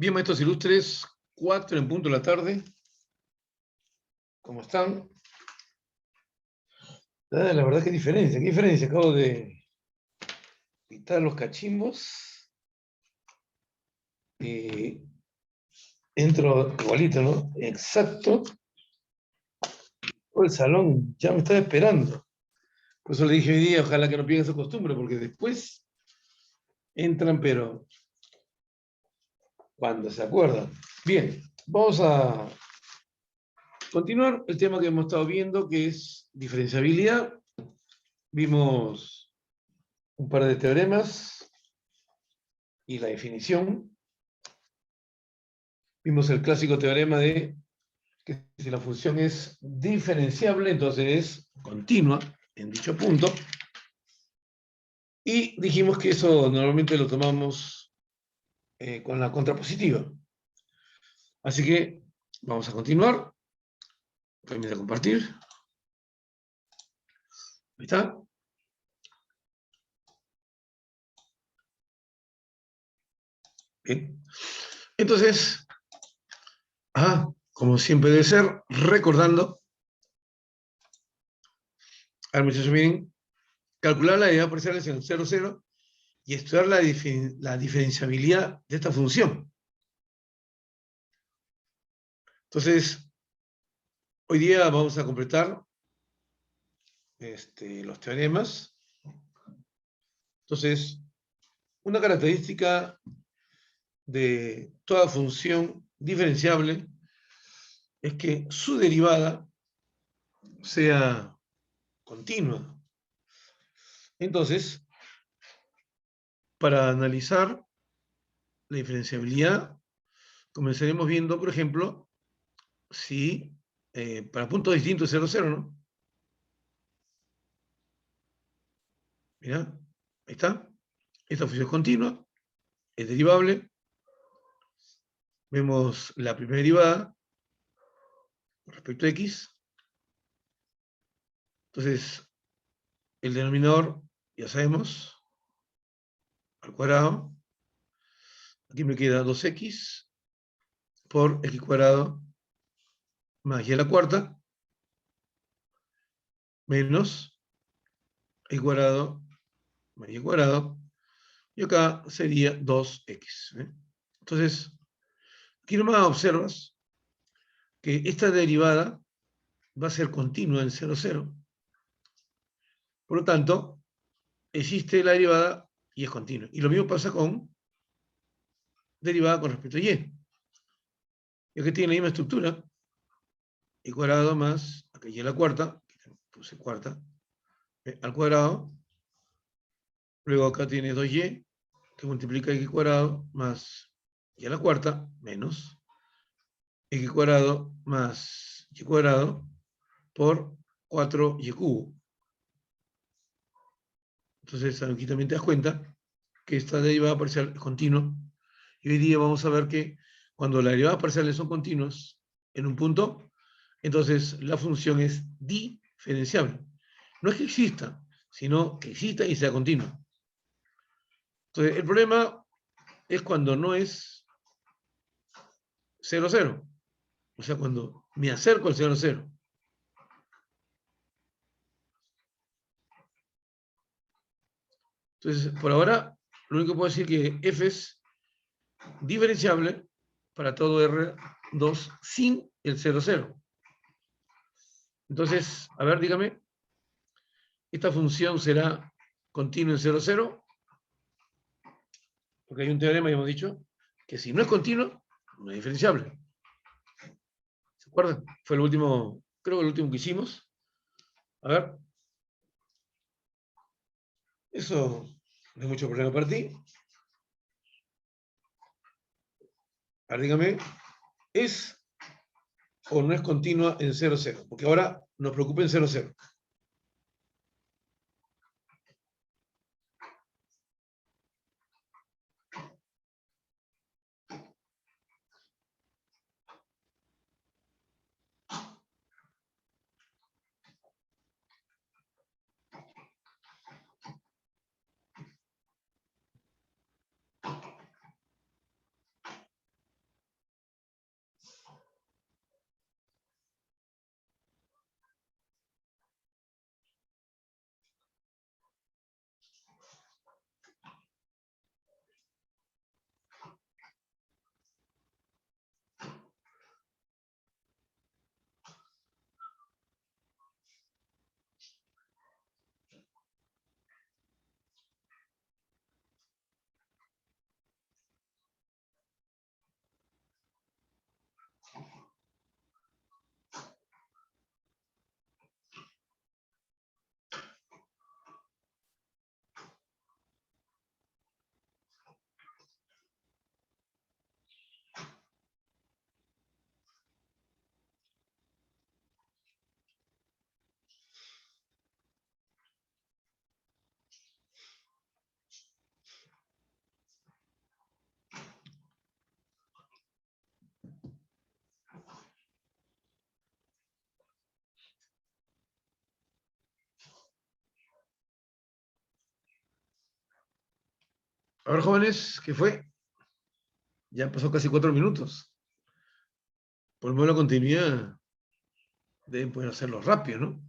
Bien, maestros ilustres, 4 en punto de la tarde. ¿Cómo están? La verdad, qué diferencia. Acabo de quitar los cachimbos y entro igualito, ¿no? Exacto. Todo el salón ya me está esperando. Por eso le dije hoy día, ojalá que no pierdan esa costumbre, porque después entran, pero cuando se acuerdan. Bien, vamos a continuar el tema que hemos estado viendo, que es diferenciabilidad. Vimos un par de teoremas y la definición. Vimos el clásico teorema de que si la función es diferenciable, entonces es continua en dicho punto. Y dijimos que eso normalmente lo tomamos con la contrapositiva. Así que vamos a continuar. Permítame compartir. Ahí está. Bien. Entonces, como siempre debe ser, recordando, a ver, muchachos, miren, calcular la derivada parcial en 0, 0 y estudiar la diferenciabilidad de esta función. Entonces, hoy día vamos a completar los teoremas. Entonces, una característica de toda función diferenciable es que su derivada sea continua. Entonces, para analizar la diferenciabilidad, comenzaremos viendo, por ejemplo, si para puntos distintos 0, 0, ¿no? Mira, ahí está. Esta función es continua, es derivable. Vemos la primera derivada con respecto a x. Entonces, el denominador, ya sabemos, al cuadrado. Aquí me queda 2x por x cuadrado más y a la cuarta, menos x cuadrado más y cuadrado. Y acá sería 2x. Entonces, aquí nomás observas que esta derivada va a ser continua en 0, 0. Por lo tanto, existe la derivada y es continua. Y lo mismo pasa con derivada con respecto a y. Y que tiene la misma estructura, y cuadrado más, acá y a la cuarta, puse cuarta, al cuadrado, luego acá tiene 2y, que multiplica x cuadrado más y a la cuarta, menos x cuadrado más y cuadrado por 4y cubo. Entonces, aquí también te das cuenta que esta derivada parcial es continua. Y hoy día vamos a ver que cuando las derivadas parciales son continuas en un punto, entonces la función es diferenciable. No es que exista, sino que exista y sea continua. Entonces, el problema es cuando no es 0, 0. O sea, cuando me acerco al 0, 0. Entonces, por ahora, lo único que puedo decir es que f es diferenciable para todo R2 sin el 0, 0. Entonces, a ver, dígame, ¿esta función será continua en 0, 0? Porque hay un teorema, ya hemos dicho, que si no es continuo, no es diferenciable. ¿Se acuerdan? Fue el último, creo que el último que hicimos. A ver. Eso no es mucho problema para ti. A ver, dígame, ¿es o no es continua en 0, 0? Porque ahora nos preocupa en 0, 0. A ver, jóvenes, ¿qué fue? Ya pasó casi 4 minutos. Por lo menos la continuidad deben poder hacerlo rápido, ¿no?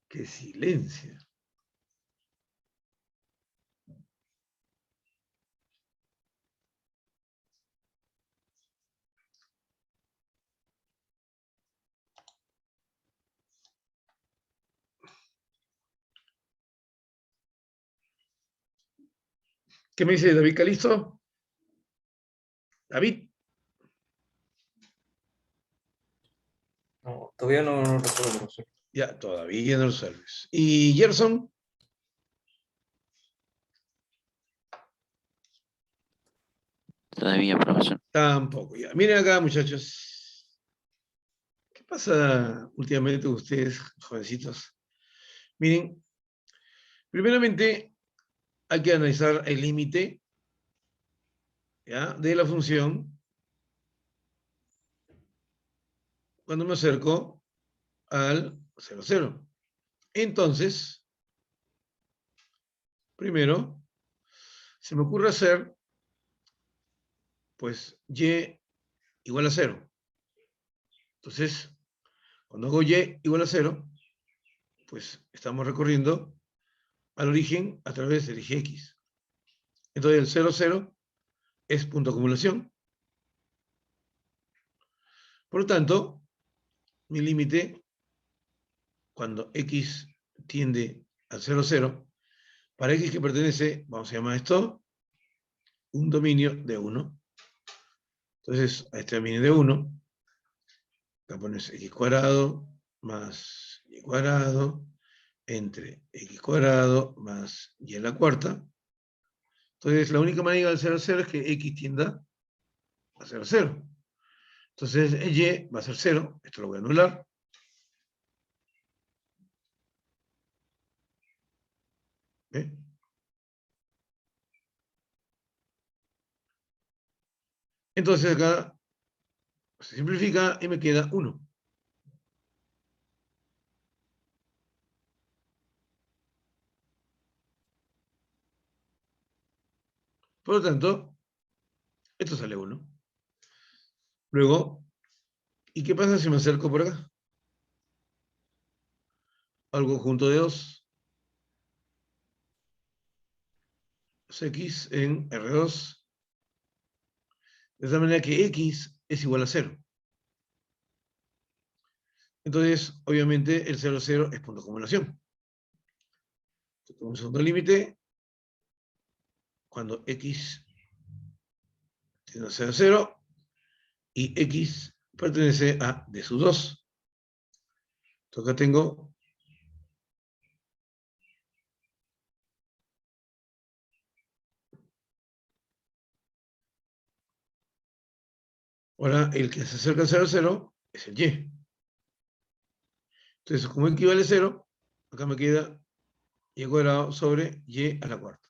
¡Qué silencio! ¿Qué me dice David Calisto? David. No, todavía no resuelvo, profesor. Ya, todavía no lo sabes. ¿Y Gerson? Todavía, profesor. Tampoco, ya. Miren acá, muchachos. ¿Qué pasa últimamente con ustedes, jovencitos? Miren, primeramente hay que analizar el límite, ¿ya?, de la función cuando me acerco al 0,0. Entonces, primero, se me ocurre hacer, pues, y igual a 0. Entonces, cuando hago y igual a 0, pues estamos recorriendo al origen a través del eje X. Entonces, el 0, 0 es punto de acumulación. Por lo tanto, mi límite, cuando X tiende al 0, 0, para X que pertenece, vamos a llamar esto un dominio de 1. Entonces, a este dominio de 1, acá pones x cuadrado más y cuadrado entre x cuadrado más y en la cuarta. Entonces, la única manera de 0 a 0 es que x tienda a 0 a 0. Entonces, y va a ser 0. Esto lo voy a anular. ¿Ve? Entonces, acá se simplifica y me queda 1. Por lo tanto, esto sale 1. Luego, ¿y qué pasa si me acerco por acá? Al conjunto de 2. X en R2. De tal manera que X es igual a 0. Entonces, obviamente, el 0, 0 es punto de acumulación. Un segundo límite, cuando X tiende a 0, 0, y X pertenece a D sub 2. Entonces acá tengo ahora el que se acerca al 0, 0 es el Y. Entonces, como equivale a 0, acá me queda Y cuadrado sobre Y a la cuarta.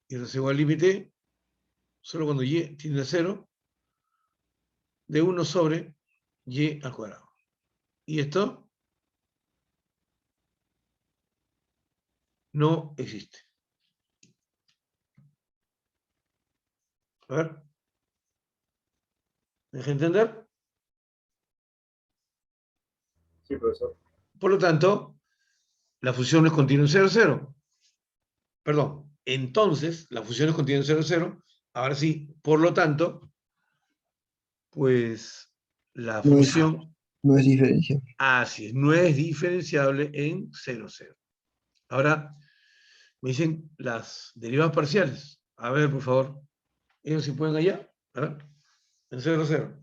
Y eso es igual al límite, solo cuando Y tiende a 0, de 1 sobre Y al cuadrado. Y esto no existe. A ver, ¿me deja entender? Sí, profesor. Por lo tanto, la función es continua en 0, 0. Perdón, entonces la función es continua en 0, 0. Ahora sí, por lo tanto, pues la función, No es diferencia. así es, no es diferenciable en 0, 0. Ahora, me dicen las derivadas parciales. A ver, por favor, ellos si pueden allá. A ver, en 0, 0.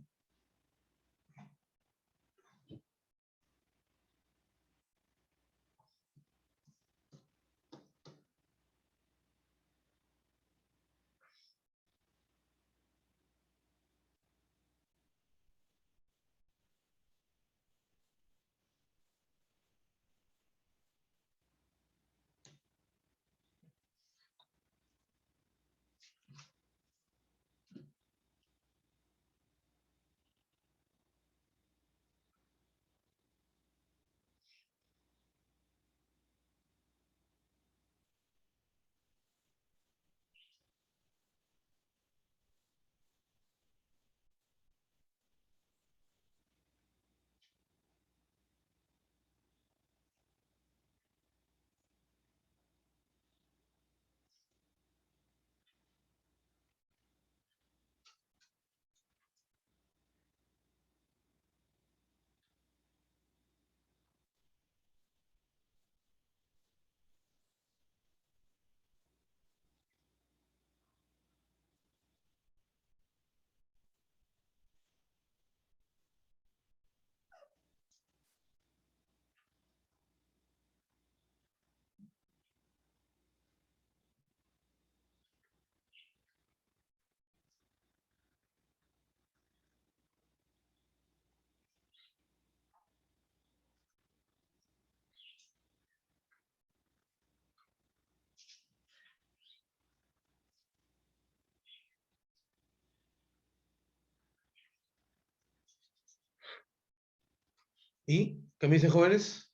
¿Y qué me dicen, jóvenes?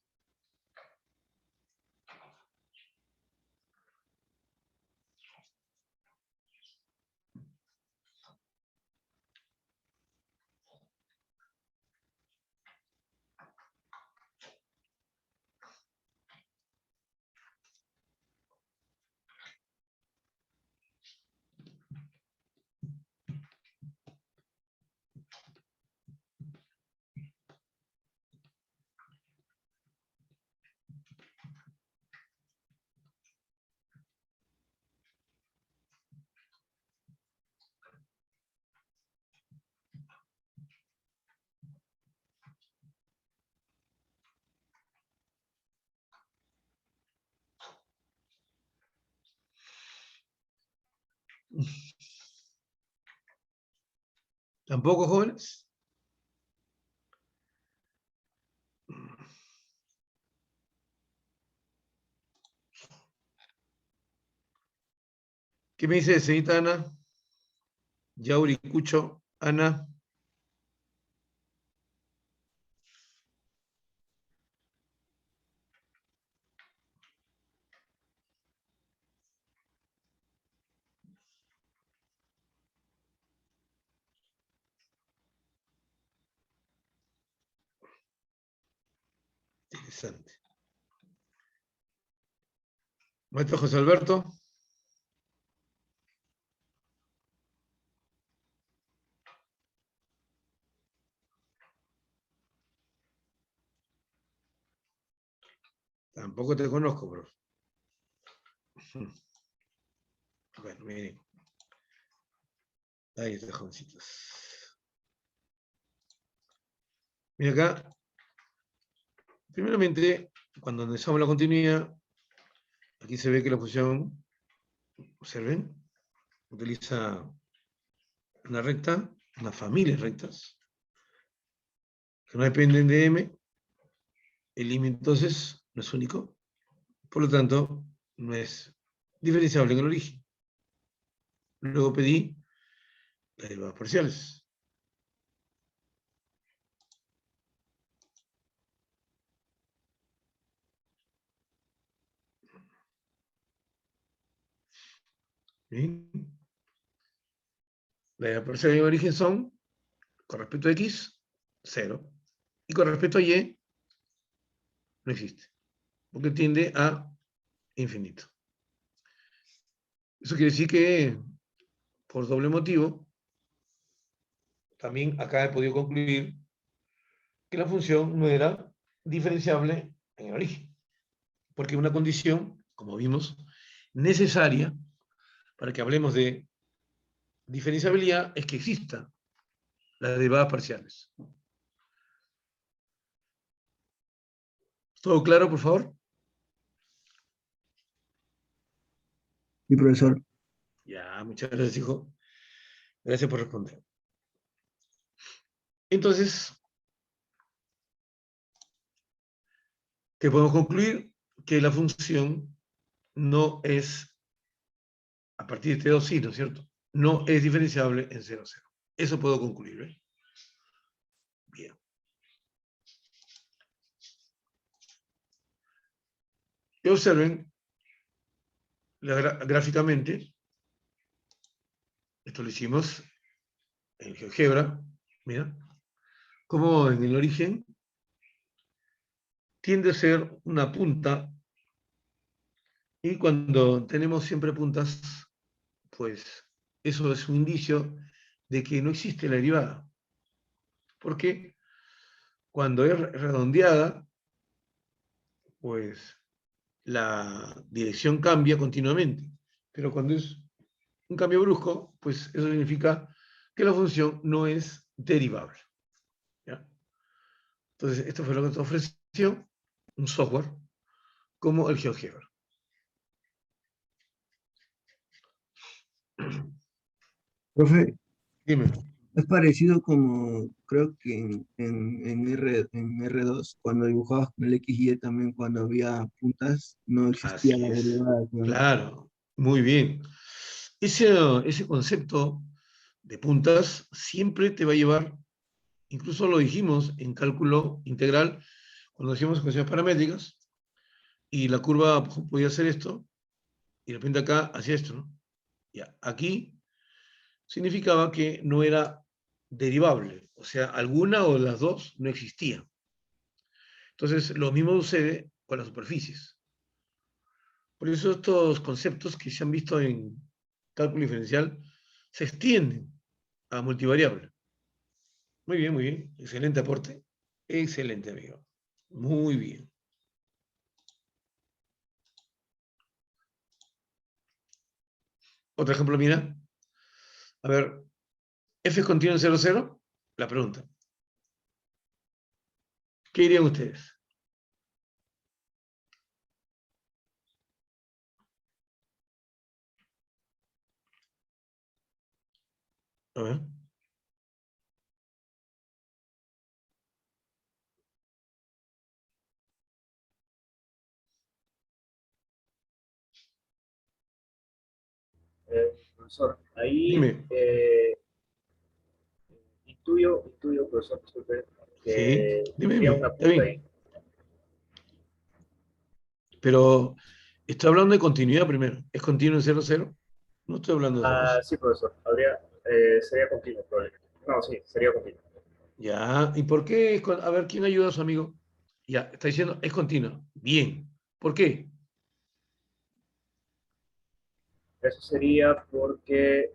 ¿Tampoco, jóvenes? ¿Qué me dice señorita Ana? Yauri, Cucho, Ana. Interesante. Maestro José Alberto. Tampoco te conozco, bro. Bueno, miren. Ahí está, jovencitos. Mira acá. Primeramente, cuando analizamos la continuidad, aquí se ve que la función, observen, utiliza una recta, una familia de rectas, que no dependen de M. El límite, entonces, no es único. Por lo tanto, no es diferenciable en el origen. Luego pedí las derivadas parciales. ¿Sí? Las derivadas parciales en el origen son, con respecto a X, 0. Y con respecto a Y, no existe. Porque tiende a infinito. Eso quiere decir que, por doble motivo, también acá he podido concluir que la función no era diferenciable en el origen. Porque una condición, como vimos, necesaria para que hablemos de diferenciabilidad es que exista las derivadas parciales. ¿Todo claro, por favor? Sí, profesor. Ya, muchas gracias, hijo. Gracias por responder. Entonces, ¿qué podemos concluir? Que la función no es, a partir de este 2 sí, ¿no es cierto? No es diferenciable en 0, 0. Eso puedo concluir, ¿eh? Bien. Y observen gráficamente, esto lo hicimos en GeoGebra, mira, como en el origen tiende a ser una punta, y cuando tenemos siempre puntas, pues eso es un indicio de que no existe la derivada. Porque cuando es redondeada, pues la dirección cambia continuamente. Pero cuando es un cambio brusco, pues eso significa que la función no es derivable. ¿Ya? Entonces, esto fue lo que te ofreció un software como el GeoGebra. Profe, Dime. es parecido como creo que en R2, cuando dibujabas con el X y Y también, cuando había puntas, no existía Así la es. derivada, ¿no? Claro, muy bien. Ese concepto de puntas siempre te va a llevar Incluso lo dijimos en cálculo integral, cuando hacíamos ecuaciones paramétricas, y la curva podía hacer esto, y de repente acá hacía esto, ¿no? Ya, aquí significaba que no era derivable, o sea, alguna o las dos no existía. Entonces, lo mismo sucede con las superficies. Por eso estos conceptos que se han visto en cálculo diferencial se extienden a multivariable. Muy bien. Excelente aporte. Excelente, amigo. Muy bien. Otro ejemplo, mira. A ver, F continúa en 0, 0. La pregunta. ¿Qué dirían ustedes? A ver. Profesor, ahí Dime. intuyo, profesor, disculpe, Sí. que Dime, tendría dime. una Está punta ahí. bien. Pero estoy hablando de continuidad primero. ¿Es continuo en 0, 0? No estoy hablando de otra cosa. Sí, profesor, sería continuo, probablemente. No, sí, sería continuo. Ya. ¿Y por qué? A ver, ¿quién ayuda a su amigo? Ya, está diciendo, es continua. Bien. ¿Por qué? Eso sería porque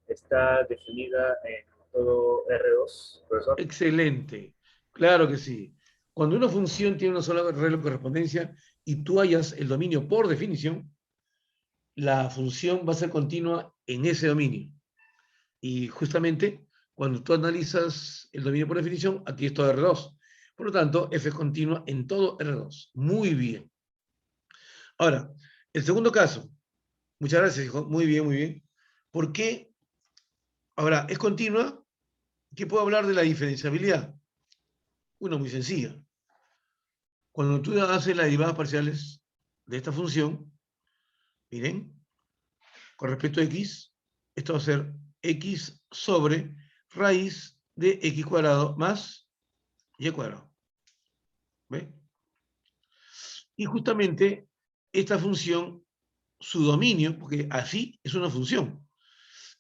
está definida en todo R2, profesor. Excelente. Claro que sí. Cuando una función tiene una sola regla de correspondencia y tú hallas el dominio por definición, la función va a ser continua en ese dominio. Y justamente cuando tú analizas el dominio por definición, aquí es todo R2. Por lo tanto, F es continua en todo R2. Muy bien. Ahora, el segundo caso. Muchas gracias, hijo. Muy bien, muy bien. ¿Por qué? Ahora, es continua. ¿Qué puedo hablar de la diferenciabilidad? Una muy sencilla. Cuando tú haces las derivadas parciales de esta función, miren, con respecto a x, esto va a ser x sobre raíz de x cuadrado más y cuadrado. ¿Ve? Y justamente esta función, su dominio, porque así es una función,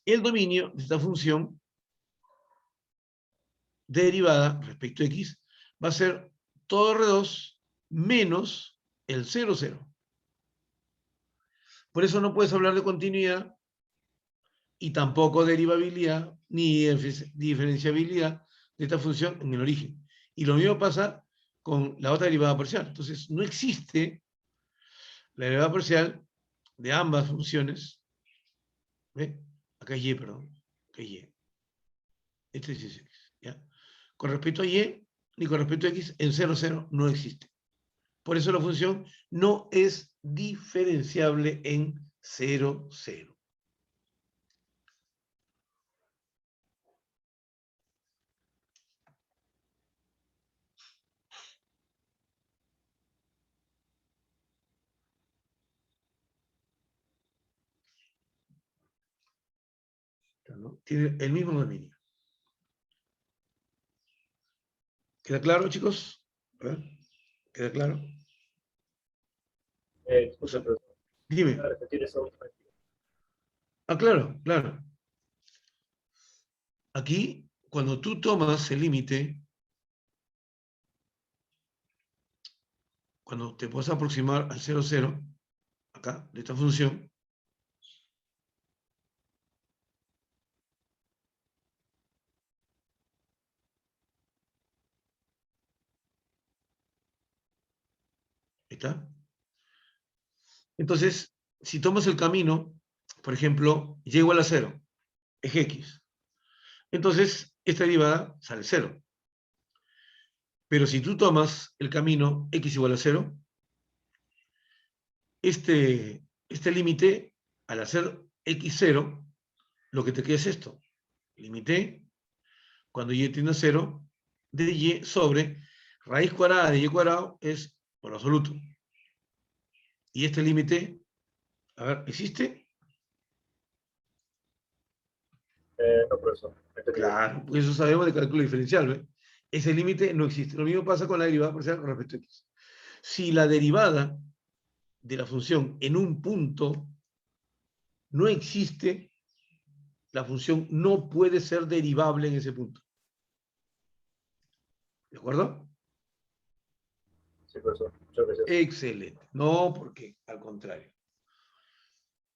el dominio de esta función derivada respecto a x va a ser todo R2 menos el 0, 0. Por eso no puedes hablar de continuidad y tampoco derivabilidad ni diferenciabilidad de esta función en el origen. Y lo mismo pasa con la otra derivada parcial. Entonces, no existe la derivada parcial de ambas funciones. ¿Ve? Acá es y, perdón. Acá es y. Este es x. ¿Ya? Con respecto a y, ni con respecto a x, en 0, 0 no existe. Por eso la función no es diferenciable en 0, 0. ¿No? Tiene el mismo dominio. ¿Queda claro, chicos? A ver, ¿queda claro? Disculpe, profesor, Dime. voy a repetir esa última. Ah, claro, claro. Aquí, cuando tú tomas el límite, cuando te puedes aproximar al 0, 0, acá, de esta función, ¿está? Entonces, si tomas el camino, por ejemplo, y igual a 0, es x. Entonces, esta derivada sale 0. Pero si tú tomas el camino x igual a 0, este límite, al hacer x0, lo que te queda es esto. Límite, cuando y tiende a 0, de y sobre raíz cuadrada de y cuadrado es por absoluto. Y este límite, a ver, ¿existe? No, profesor. Entendido. Claro, porque eso sabemos de cálculo diferencial, ¿ve? Ese límite no existe. Lo mismo pasa con la derivada parcial con respecto a x. Si la derivada de la función en un punto no existe, la función no puede ser derivable en ese punto. ¿De acuerdo? Sí, profesor. Muchas gracias. Excelente. No, porque al contrario.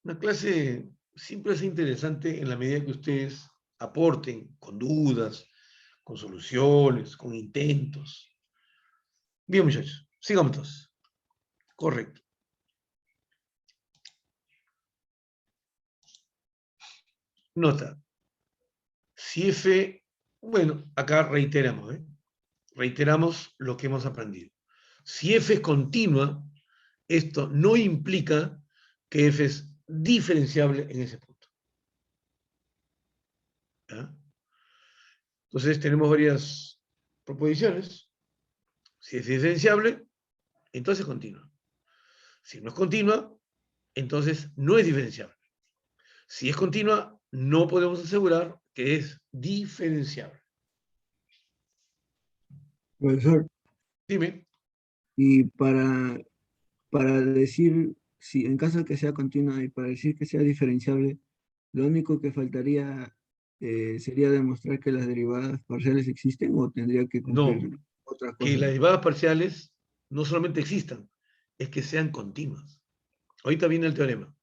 Una clase siempre es interesante en la medida que ustedes aporten con dudas, con soluciones, con intentos. Bien, muchachos, sigamos entonces. Correcto. Nota. Si f, bueno, acá reiteramos, ¿eh? Reiteramos lo que hemos aprendido. Si f es continua, esto no implica que f es diferenciable en ese punto. ¿Ya? Entonces tenemos varias proposiciones. Si es diferenciable, entonces es continua. Si no es continua, entonces no es diferenciable. Si es continua, no podemos asegurar que es diferenciable. Profesor, Dime. y para decir, si en caso que sea continua y para decir que sea diferenciable, lo único que faltaría sería demostrar que las derivadas parciales existen o tendría que No, cumplir otras que cosas. las derivadas parciales no solamente existan, es que sean continuas. Ahorita viene el teorema.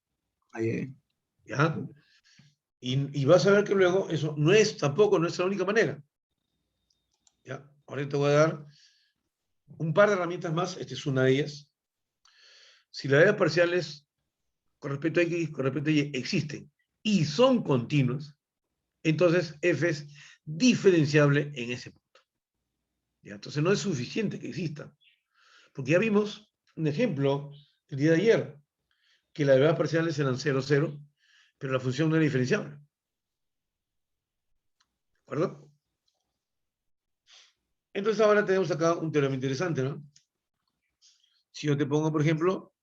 Ahí, ¿Ya? Y vas a ver que luego eso no es tampoco nuestra única manera. ¿Ya? Ahora te voy a dar un par de herramientas más. Esta es una de ellas. Si las derivadas parciales con respecto a x, con respecto a y existen y son continuas, entonces f es diferenciable en ese punto. ¿Ya? Entonces no es suficiente que exista. Porque ya vimos un ejemplo el día de ayer, que las derivadas parciales eran 0, 0, pero la función no era diferenciable. ¿De acuerdo? Entonces ahora tenemos acá un teorema interesante, ¿no? Si yo te pongo, por ejemplo,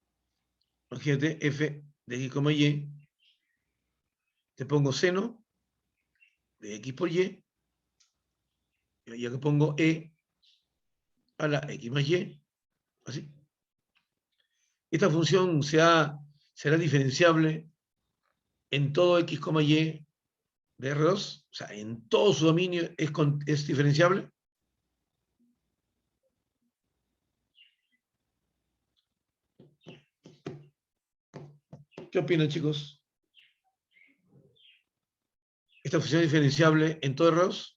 imagínate f de x, y, te pongo seno de x por y, y acá pongo e a la x más y, así. Esta función será diferenciable en todo x, y de R2, o sea, en todo su dominio es diferenciable. ¿Qué opinan, chicos? ¿Esta función es diferenciable en todo R2?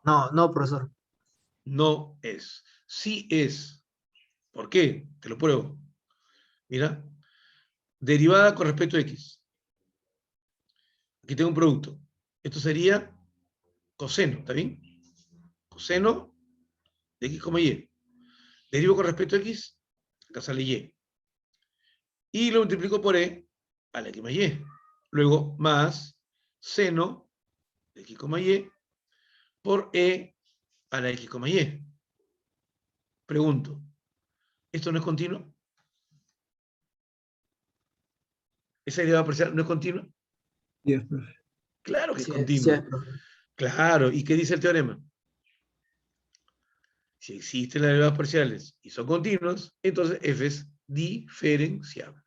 No, no, profesor. No es. Sí es. ¿Por qué? Te lo pruebo. Mira, derivada con respecto a x. Aquí tengo un producto. Esto sería coseno, ¿está bien? Coseno de x, y. Derivo con respecto a x, acá sale y. Y lo multiplico por e a la x más y. Luego, más seno de x, y por e a la x, y. Pregunto, ¿esto no es continuo? ¿Esa derivada parcial no es continua? yes, profe. Claro que es Sí, sí, continua. profe. Claro. ¿Y qué dice el teorema? Si existen las derivadas parciales y son continuas, entonces f es diferenciable.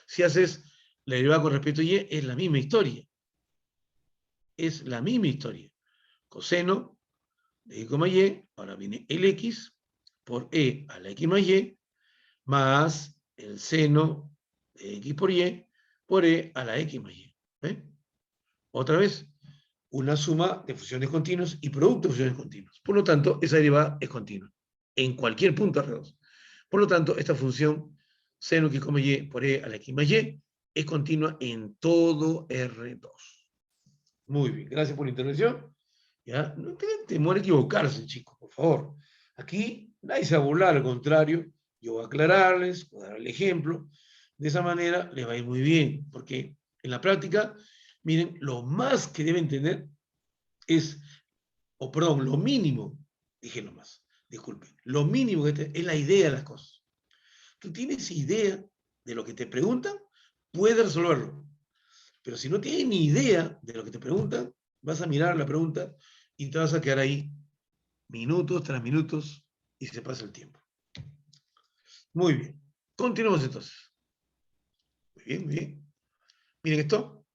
Si haces la derivada con respecto a y, es la misma historia. Es la misma historia. Coseno de x, y, ahora viene el x por e a la x más y, más el seno de x por e a la x más y. ¿Eh? Otra vez, una suma de funciones continuas y producto de funciones continuas. Por lo tanto, esa derivada es continua en cualquier punto R2. Por lo tanto, esta función seno x, y por e a la x más y es continua en todo R2. Muy bien, gracias por la intervención. ¿Ya? No tengan temor a equivocarse, chicos, por favor. Aquí nadie se va a burlar, al contrario, yo voy a aclararles, voy a dar el ejemplo. De esa manera les va a ir muy bien, porque en la práctica, miren, lo más que deben tener es, o perdón, lo mínimo, dije lo más, disculpen, lo mínimo que es la idea de las cosas. Tú tienes idea de lo que te preguntan, puedes resolverlo. Pero si no tienes ni idea de lo que te preguntan, vas a mirar la pregunta y te vas a quedar ahí minutos tras minutos y se pasa el tiempo. Muy bien. Continuamos entonces. Muy bien, muy bien. Miren esto.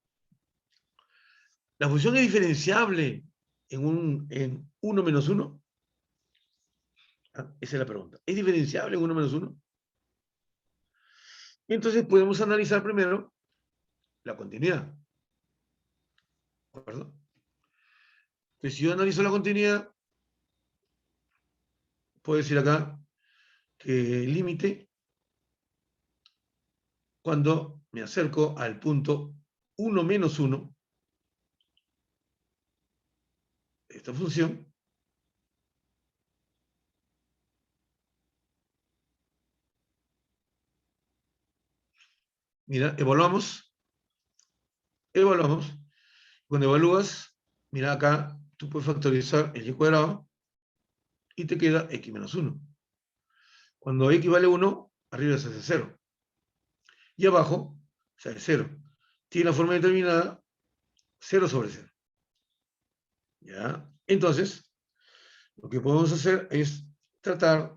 La función es diferenciable en 1 menos 1. Esa es la pregunta. ¿Es diferenciable en 1 menos 1? Entonces podemos analizar primero la continuidad. ¿De acuerdo? Entonces, si yo analizo la continuidad, puedo decir acá que el límite, cuando me acerco al punto 1 menos 1, esta función, mira, evaluamos. Cuando evalúas, mira acá, tú puedes factorizar el y cuadrado y te queda x menos 1. Cuando x vale 1, arriba se hace 0. Y abajo se hace 0. Tiene la forma determinada 0 sobre 0. ¿Ya? Entonces, lo que podemos hacer es tratar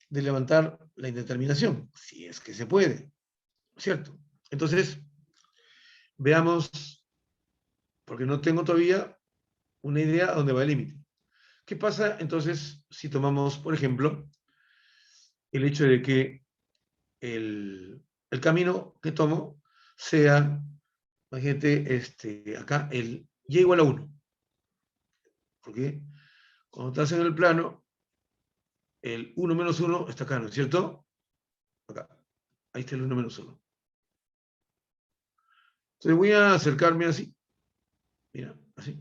de levantar la indeterminación, si es que se puede, ¿cierto? Entonces, veamos, porque no tengo todavía una idea a dónde va el límite. ¿Qué pasa entonces si tomamos, por ejemplo, el hecho de que el camino que tomo sea, imagínate, acá el y igual a 1? Porque cuando estás en el plano, el 1 menos 1 está acá, ¿no es cierto? Acá. Ahí está el 1 menos 1. Entonces voy a acercarme así. Mira, así.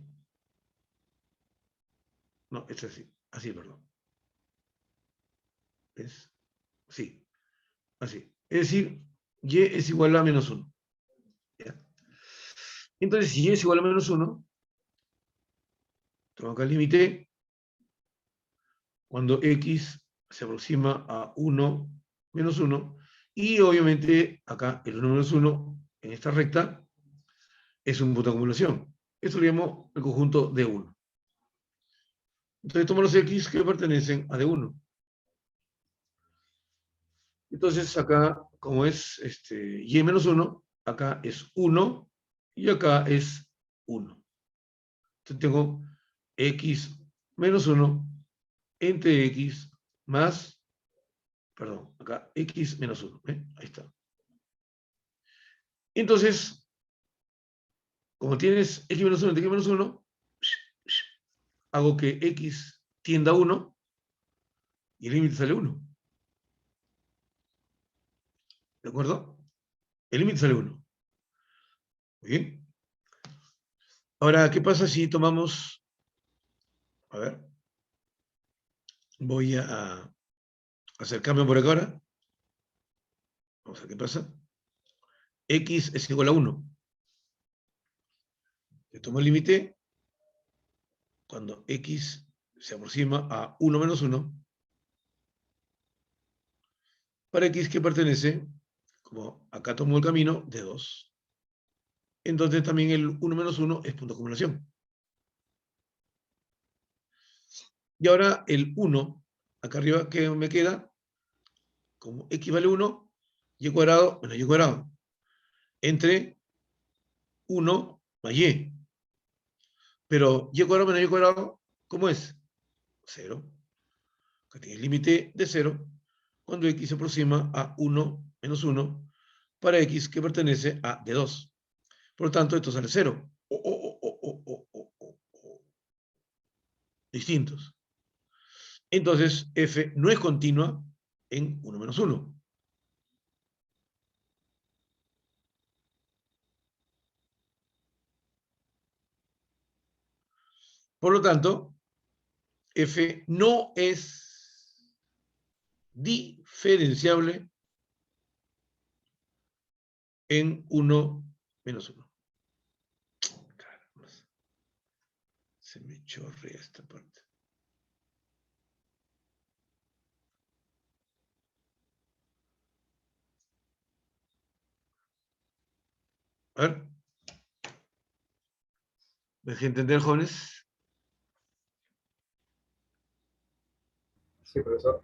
No, es así. Así, perdón. ¿Ves? Sí, así. Es decir, y es igual a menos 1. ¿Ya? Entonces, si y es igual a menos 1, tengo acá el límite cuando x se aproxima a 1 menos 1. Y obviamente acá el 1 menos 1 en esta recta es un punto de acumulación. Esto lo llamo el conjunto D1. Entonces tomo los x que pertenecen a D1. Entonces acá, como es y menos 1, acá es 1 y acá es 1. Entonces tengo x menos 1 entre x más, perdón, acá x menos 1. Ahí está. Entonces, como tienes x menos 1 entre x menos 1, hago que x tienda a 1 y el límite sale 1. ¿De acuerdo? El límite sale 1. Muy bien. Ahora, ¿qué pasa si tomamos, a ver, voy a acercarme por acá ahora? Vamos a ver qué pasa. X es igual a 1. Le tomo el límite cuando x se aproxima a 1 menos 1 para x que pertenece, como acá tomo el camino, de 2. Entonces también el 1 menos 1 es punto de acumulación. Y ahora el 1, acá arriba, ¿qué me queda? Como x vale 1, y cuadrado menos y cuadrado, entre 1 más y. Pero y cuadrado menos y cuadrado, ¿cómo es? 0. Acá tiene el límite de 0 cuando x se aproxima a 1 menos 1 para x que pertenece a D2. Por lo tanto, esto sale 0. Distintos. Entonces, f no es continua en 1 menos 1. Por lo tanto, f no es diferenciable en 1 menos 1. Caramba. Se me chorrea esta parte. A ver. ¿Me dejan entender, jóvenes? Sí, profesor.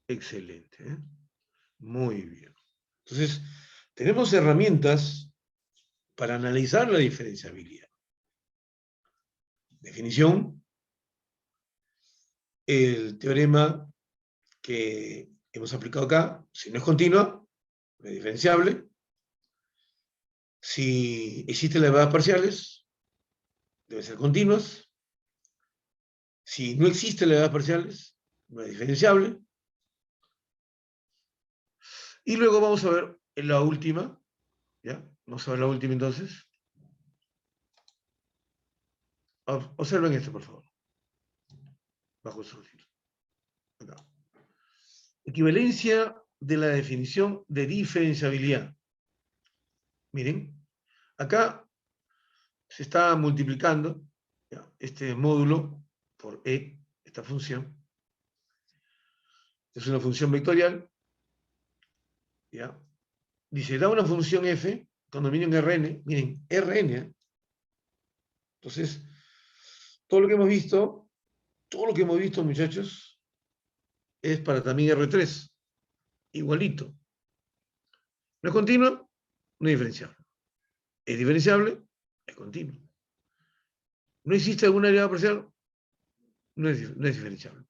Excelente. ¿Eh? Muy bien. Entonces, tenemos herramientas para analizar la diferenciabilidad. Definición, el teorema que hemos aplicado acá, si no es continua, no es diferenciable. Si existen las derivadas parciales, deben ser continuas. Si no existen las derivadas parciales, no es diferenciable. Y luego vamos a ver en la última, ¿ya? Vamos a ver la última entonces. Observen esto, por favor. Bajo su filtro. Acá. Equivalencia de la definición de diferenciabilidad. Miren, acá se está multiplicando, ¿ya?, este módulo por E, esta función. Es una función vectorial, ¿ya? Dice, da una función f con dominio en Rn, miren, Rn, ¿eh? Entonces, todo lo que hemos visto, muchachos, es para también R3, igualito. No es continuo, no es diferenciable. Es diferenciable, es continuo. ¿No existe alguna derivada parcial? No es diferenciable.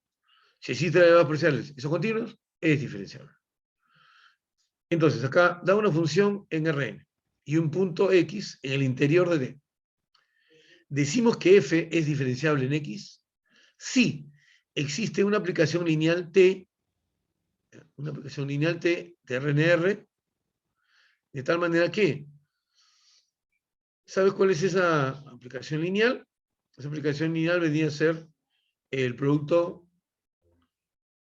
Si existen derivadas parciales y son continuos, es diferenciable. Entonces, acá da una función en Rn y un punto x en el interior de D. Decimos que f es diferenciable en x si existe una aplicación lineal T, de RNR, de tal manera que, ¿sabes cuál es esa aplicación lineal? Esa aplicación lineal vendría a ser el producto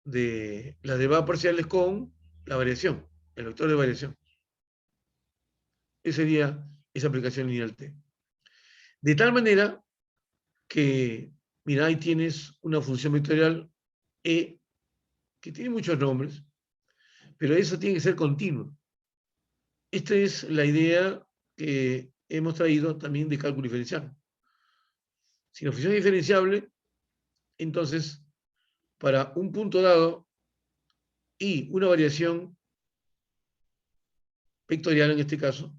de las derivadas parciales con la variación, el vector de variación. Esa sería esa aplicación lineal T. De tal manera que, mira, ahí tienes una función vectorial E que tiene muchos nombres, pero eso tiene que ser continuo. Esta es la idea que hemos traído también de cálculo diferencial. Si la función es diferenciable, entonces, para un punto dado y una variación vectorial en este caso,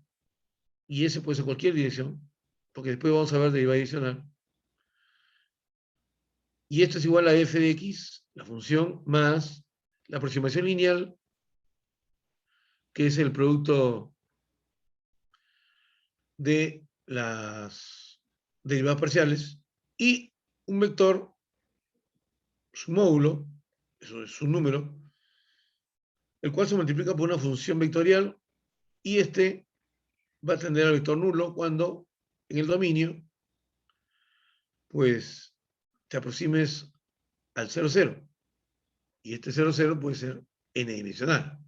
y ese puede ser cualquier dirección, porque después vamos a ver derivada adicional, y esto es igual a f de x, la función, más la aproximación lineal, que es el producto de las derivadas parciales, y un vector, su módulo, eso es su número, el cual se multiplica por una función vectorial, y este va a tender al vector nulo cuando en el dominio, pues, te aproximes al 0, 0. Y este 0, 0 puede ser n-dimensional.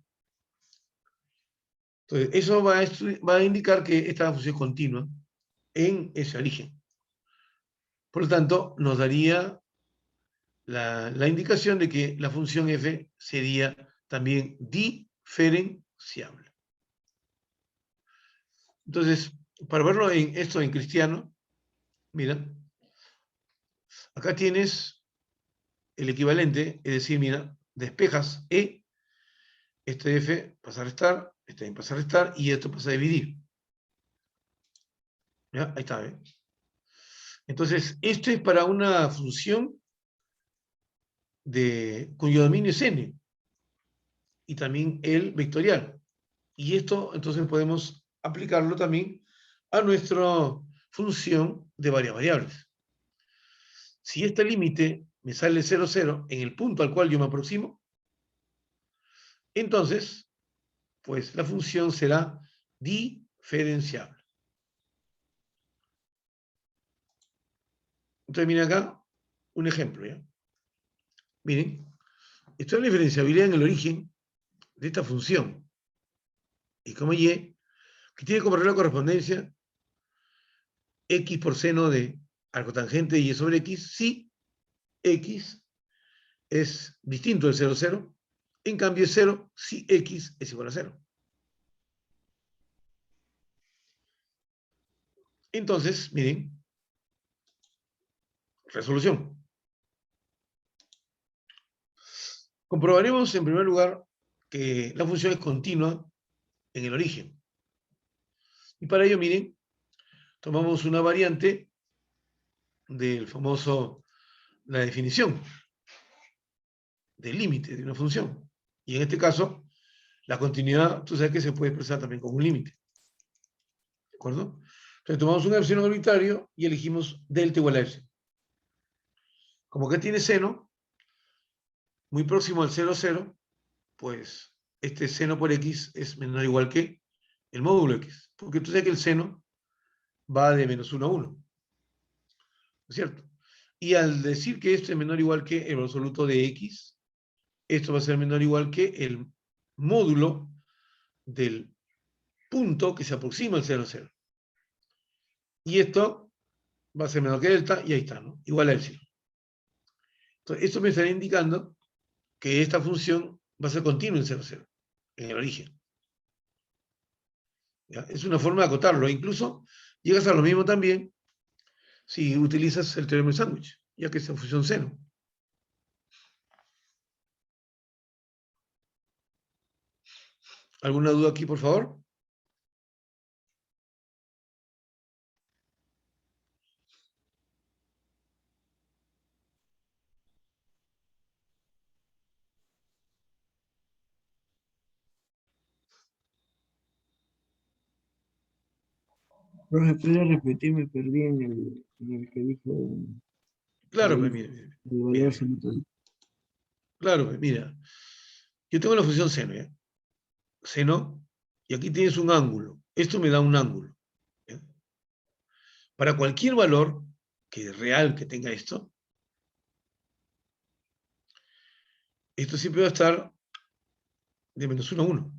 Entonces, eso va a indicar que esta función es continua en ese origen. Por lo tanto, nos daría la indicación de que la función f sería también diferenciable. Entonces, para verlo esto en cristiano, mira, acá tienes el equivalente, es decir, mira, despejas E, este f pasa a restar, este también pasa a restar, y esto pasa a dividir. ¿Ya? Ahí está, ¿eh? Entonces, esto es para una función cuyo dominio es n, y también el vectorial. Y esto, entonces, podemos aplicarlo también a nuestra función de varias variables. Si este límite me sale 0, 0 en el punto al cual yo me aproximo, entonces, pues la función será diferenciable. Entonces, miren acá un ejemplo, ¿ya? Miren, esto es la diferenciabilidad en el origen de esta función. Y como y, que tiene como regla de correspondencia x por seno de arcotangente y sobre x, si x es distinto del 0, 0, en cambio es 0 si x es igual a 0. Entonces, miren, resolución. Comprobaremos en primer lugar que la función es continua en el origen. Y para ello, miren, tomamos una variante del famoso, la definición del límite de una función. Y en este caso, la continuidad, tú sabes que se puede expresar también como un límite. ¿De acuerdo? Entonces tomamos un epsilon arbitrario y elegimos delta igual a epsilon. Como que tiene seno, muy próximo al 0, 0, pues este seno por x es menor o igual que el módulo x. Porque tú sabes que el seno va de menos 1 a 1. ¿No es cierto? Y al decir que esto es menor o igual que el absoluto de x, esto va a ser menor o igual que el módulo del punto que se aproxima al 0, 0. Y esto va a ser menor que delta, y ahí está, ¿no? Igual a epsilon. Entonces, esto me estaría indicando que esta función va a ser continua en 0, 0, en el origen. ¿Ya? Es una forma de acotarlo. Incluso llegas a lo mismo también si utilizas el teorema de sándwich, ya que es la función seno. ¿Alguna duda aquí, por favor? Profe, ¿puede repetir? Me perdí en el que dijo Claro, pues el, mira, el valor semitotal. claro, pues mira. Yo tengo la función seno, ¿ya? Seno, y aquí tienes un ángulo. Esto me da un ángulo. ¿Ya? Para cualquier valor que real que tenga esto siempre va a estar de menos 1 a 1.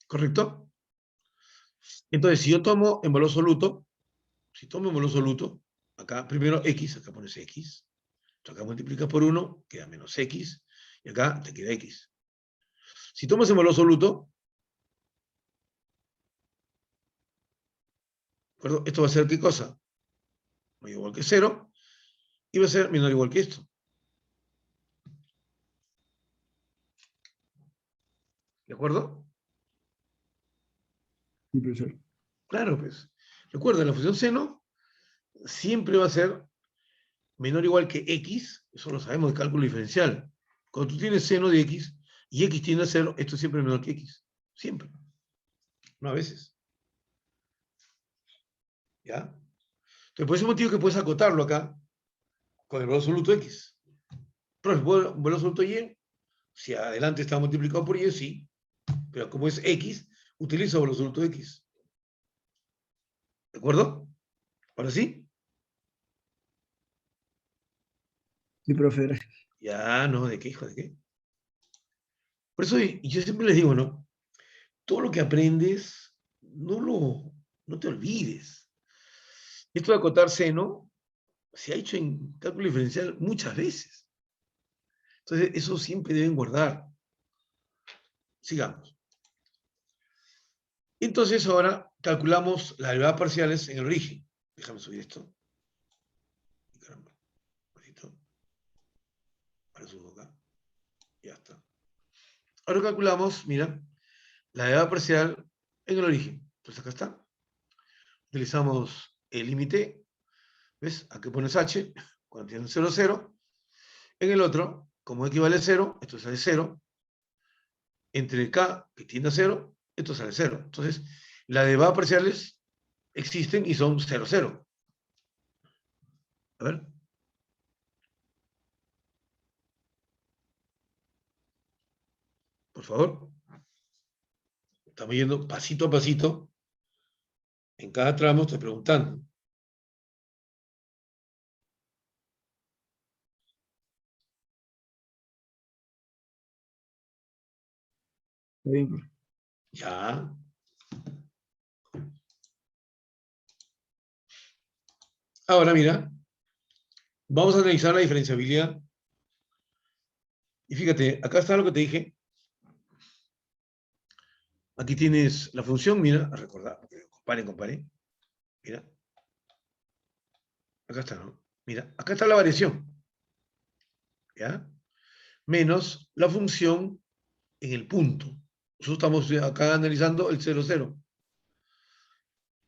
¿Correcto? Entonces, si yo tomo en valor absoluto, acá primero x, acá pones x, acá multiplicas por 1, queda menos x, y acá te queda x. Si tomas en valor absoluto, ¿de acuerdo? Esto va a ser ¿qué cosa? Mayor o igual que 0, y va a ser menor o igual que esto. ¿De acuerdo? Sí, profesor. Claro, pues. Recuerda, la función seno siempre va a ser menor o igual que x, eso lo sabemos de cálculo diferencial. Cuando tú tienes seno de x y x tiende a 0, esto siempre es menor que x. Siempre. No a veces. ¿Ya? Entonces, por ese motivo que puedes acotarlo acá con el valor absoluto x. Pero el valor absoluto y, si adelante está multiplicado por y, sí. Pero como es x, utilizo el valor absoluto x. ¿De acuerdo? ¿Ahora sí? Sí, profe, gracias. Ya, no, ¿de qué, hijo? ¿De qué? Por eso yo siempre les digo, ¿no? Todo lo que aprendes, no te olvides. Esto de acotar seno se ha hecho en cálculo diferencial muchas veces. Entonces, eso siempre deben guardar. Sigamos. Entonces, ahora calculamos las derivadas parciales en el origen. Déjame subir esto. Caramba. Ahora subo acá. Ya está. Ahora calculamos, mira, la derivada parcial en el origen. Entonces, acá está. Utilizamos el límite. ¿Ves? Aquí pones h, cuando tienes 0, 0. En el otro, como equivale a 0, esto sale 0. Entre k, que tiende a 0, esto sale 0. Entonces, las derivadas parciales existen y son 0, 0. A ver. Por favor. Estamos yendo pasito a pasito. En cada tramo estoy preguntando. Está bien, profe. Ya. Ahora mira, vamos a analizar la diferenciabilidad. Y fíjate, acá está lo que te dije. Aquí tienes la función, mira, a recordar, compare. Mira. Acá está, ¿no? Mira, acá está la variación. ¿Ya? Menos la función en el punto. Nosotros estamos acá analizando el 0, 0.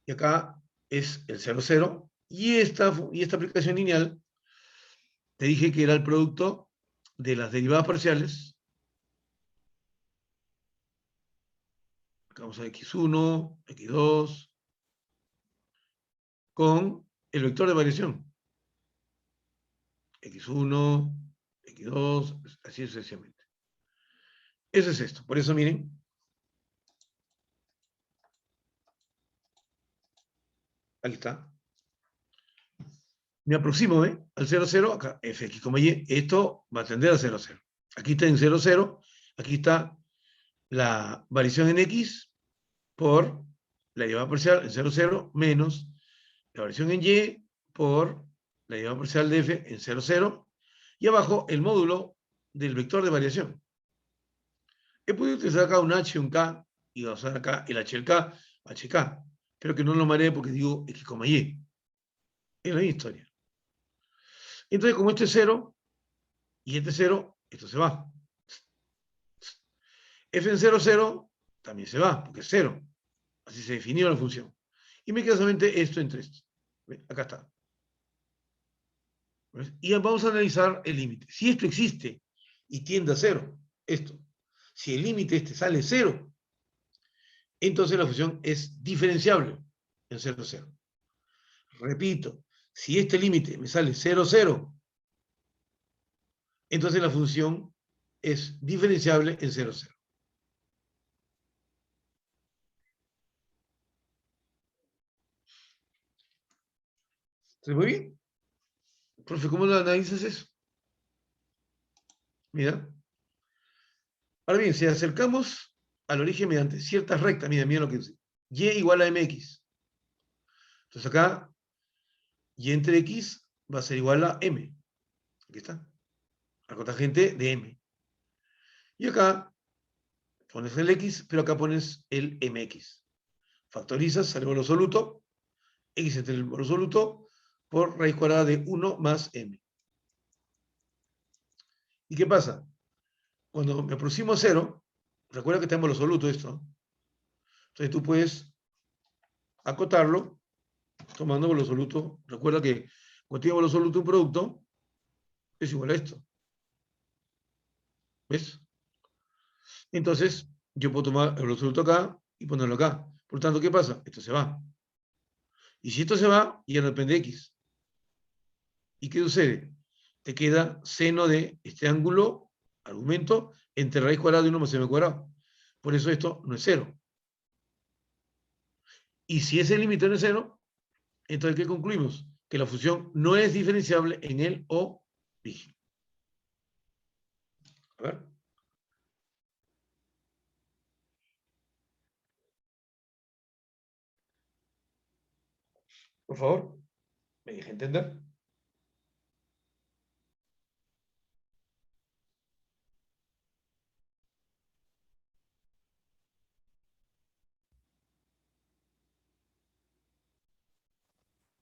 Y acá es el 0, 0. Y esta aplicación lineal, te dije que era el producto de las derivadas parciales. Acá vamos a x1, x2, con el vector de variación. x1, x2, así sucesivamente. Eso es esto. Por eso, miren. Aquí está. Me aproximo, al 0, 0, acá, fx, y, esto va a tender a 0, 0. Aquí está en 0, 0, aquí está la variación en x por la derivada parcial en 0, 0, menos la variación en y por la derivada parcial de f en 0, 0, y abajo el módulo del vector de variación. He podido utilizar acá un h, un k, y voy a usar acá el h, el k, hk, pero que no lo maree porque digo x, y. Es la misma historia. Entonces, como este es 0, y este es 0, esto se va. F en 0, 0, también se va, porque es 0. Así se definió la función. Y me queda solamente esto entre esto. Acá está. Y vamos a analizar el límite. Si esto existe y tiende a 0, esto. Si el límite este sale 0, entonces la función es diferenciable en 0, 0. Repito, si este límite me sale 0, 0, entonces la función es diferenciable en 0, 0. ¿Se muy bien? Profe, ¿cómo lo analizas eso? Mira. Ahora bien, si acercamos al origen mediante ciertas rectas, mira lo que dice. Y igual a mx. Entonces acá, y entre x va a ser igual a m. Aquí está. La cotangente de m. Y acá pones el x, pero acá pones el mx. Factorizas, sale el absoluto. X entre el absoluto por raíz cuadrada de 1 más m. ¿Y qué pasa? Cuando me aproximo a 0, recuerda que tenemos el absoluto esto, ¿no? Entonces tú puedes acotarlo tomando el absoluto. Recuerda que cuando tengo el absoluto de un producto, es igual a esto. ¿Ves? Entonces, yo puedo tomar el absoluto acá y ponerlo acá. Por lo tanto, ¿qué pasa? Esto se va. Y si esto se va, ya no depende de x. ¿Y qué sucede? Te queda seno de este ángulo, argumento, entre raíz cuadrada de 1 más m cuadrado. Por eso esto no es 0. Y si ese límite no es 0, entonces, ¿qué concluimos? Que la función no es diferenciable en el origen. A ver. Por favor, me deje entender.